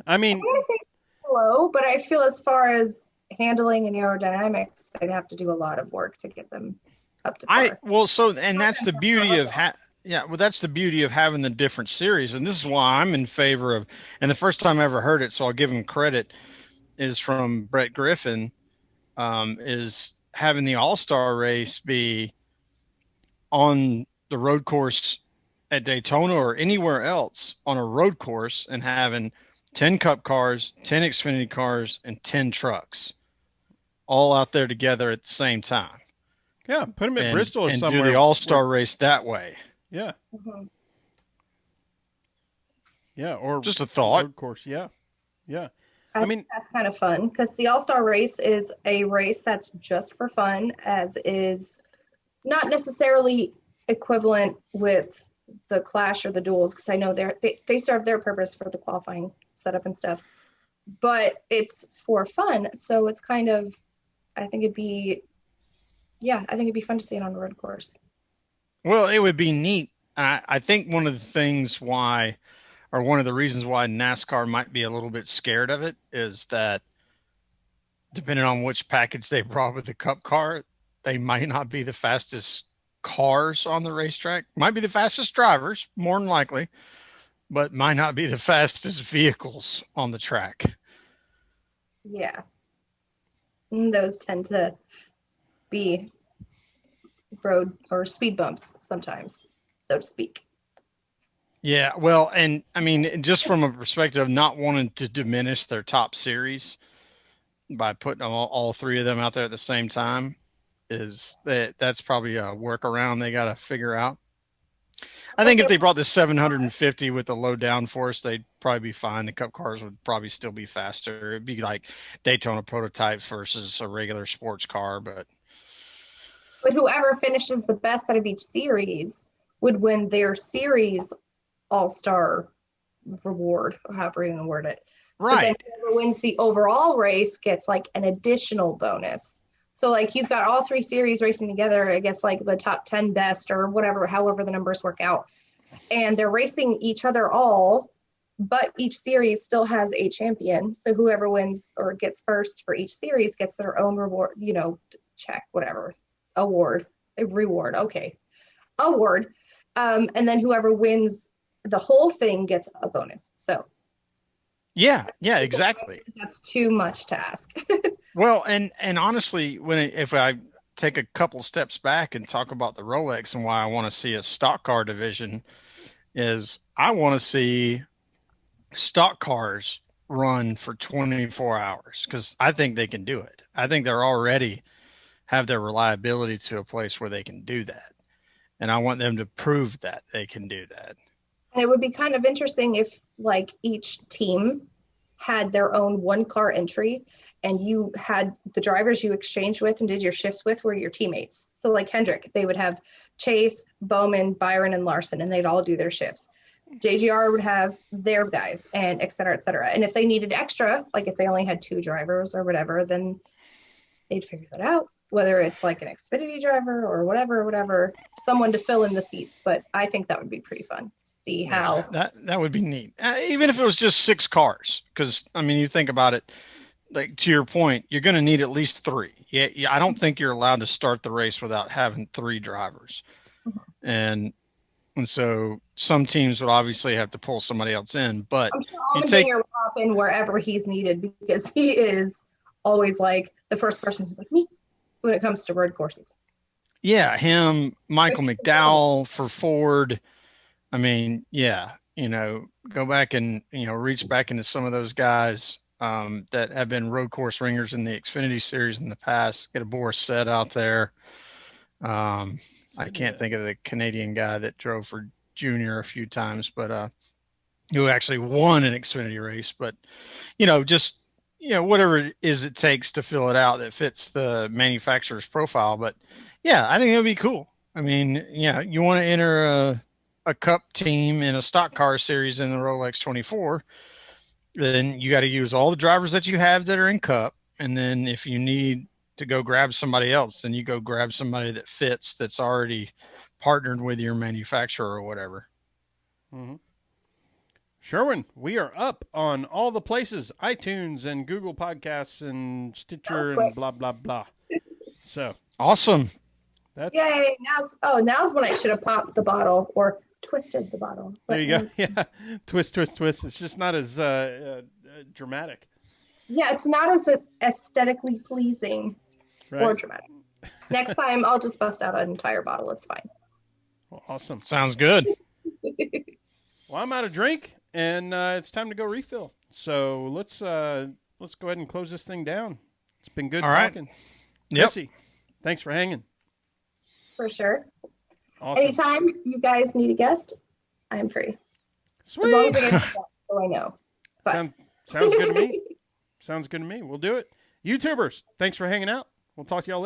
I mean, I'm going to say slow, but I feel as far as handling and aerodynamics, they'd have to do a lot of work to get them up to par. That's the beauty of that's the beauty of having the different series, and this is why I'm in favor of. And the first time I ever heard it, so I'll give them credit. is from Brett Griffin, is having the All-Star race be on the road course at Daytona or anywhere else on a road course, and having 10 Cup cars, 10 Xfinity cars, and 10 trucks all out there together at the same time. Yeah, put them at Bristol or and somewhere. Do the All-Star race that way. Yeah. Mm-hmm. Yeah, or just a thought. Road course, yeah. I mean, that's kind of fun because the All-Star race is a race that's just for fun, as is not necessarily equivalent with the Clash or the duels, because I know they serve their purpose for the qualifying setup and stuff, but it's for fun. So it's kind of, I think it'd be fun to see it on a road course. Well, it would be neat. I think one of the reasons why NASCAR might be a little bit scared of it is that depending on which package they brought with the Cup car, they might not be the fastest cars on the racetrack. Might be the fastest drivers, more than likely, but might not be the fastest vehicles on the track. Yeah. Those tend to be road or speed bumps sometimes, so to speak. Yeah, well, and I mean, just from a perspective of not wanting to diminish their top series by putting all three of them out there at the same time, that's probably a workaround they got to figure out. I think if they brought the 750 with the low downforce, they'd probably be fine. The Cup cars would probably still be faster. It'd be like Daytona prototype versus a regular sports car, but whoever finishes the best out of each series would win their series all-star reward, or however you want to word it. Right. But then whoever wins the overall race gets like an additional bonus. So like you've got all three series racing together, I guess like the top 10 best or whatever, however the numbers work out. And they're racing each other all, but each series still has a champion. So whoever wins or gets first for each series gets their own reward, check, whatever, award. And then whoever wins the whole thing gets a bonus. So yeah, exactly. That's too much to ask. Well, and honestly, if I take a couple steps back and talk about the Rolex and why I want to see a stock car division, is I want to see stock cars run for 24 hours because I think they can do it. I think they're already have their reliability to a place where they can do that. And I want them to prove that they can do that. And it would be kind of interesting if like each team had their own one car entry and you had the drivers you exchanged with and did your shifts with were your teammates. So like Hendrick, they would have Chase, Bowman, Byron, and Larson, and they'd all do their shifts. JGR would have their guys, and et cetera, et cetera. And if they needed extra, like if they only had two drivers or whatever, then they'd figure that out, whether it's like an Xfinity driver or whatever, someone to fill in the seats. But I think that would be pretty fun to see how. That would be neat. Even if it was just 6 cars, because, I mean, you think about it, like to your point, you're going to need at least 3. Yeah, I don't think you're allowed to start the race without having 3 drivers. Mm-hmm. And so some teams would obviously have to pull somebody else in, but I'm sure Allmendinger will hop in wherever he's needed because he is always like the first person who's like me when it comes to road courses. Yeah, him, Michael McDowell for Ford. I mean, yeah, go back and, reach back into some of those guys that have been road course ringers in the Xfinity series in the past. Get a Boris Said out there. I can't think of the Canadian guy that drove for Junior a few times, but who actually won an Xfinity race. But, just, whatever it is it takes to fill it out that fits the manufacturer's profile. But, yeah, I think it would be cool. I mean, yeah, you want to enter a Cup team in a stock car series in the Rolex 24, then you got to use all the drivers that you have that are in Cup. And then if you need to go grab somebody else, then you go grab somebody that fits, that's already partnered with your manufacturer or whatever. Mm-hmm. Sherwin, we are up on all the places, iTunes and Google Podcasts and Stitcher and blah, blah, blah. So awesome. Yay. Now's when I should have popped the bottle or twisted the bottle. There you go. Yeah. Twist. It's just not as dramatic. Yeah, it's not as aesthetically pleasing or dramatic. Next time, I'll just bust out an entire bottle. It's fine. Well, awesome. Sounds good. Well, I'm out of drink, and it's time to go refill. So let's go ahead and close this thing down. It's been good talking. Yep. Chrissi, thanks for hanging. For sure. Awesome. Anytime you guys need a guest, I'm free. Sweet. As long as I get so I know. Sounds good to me. Sounds good to me. We'll do it. YouTubers, thanks for hanging out. We'll talk to y'all later.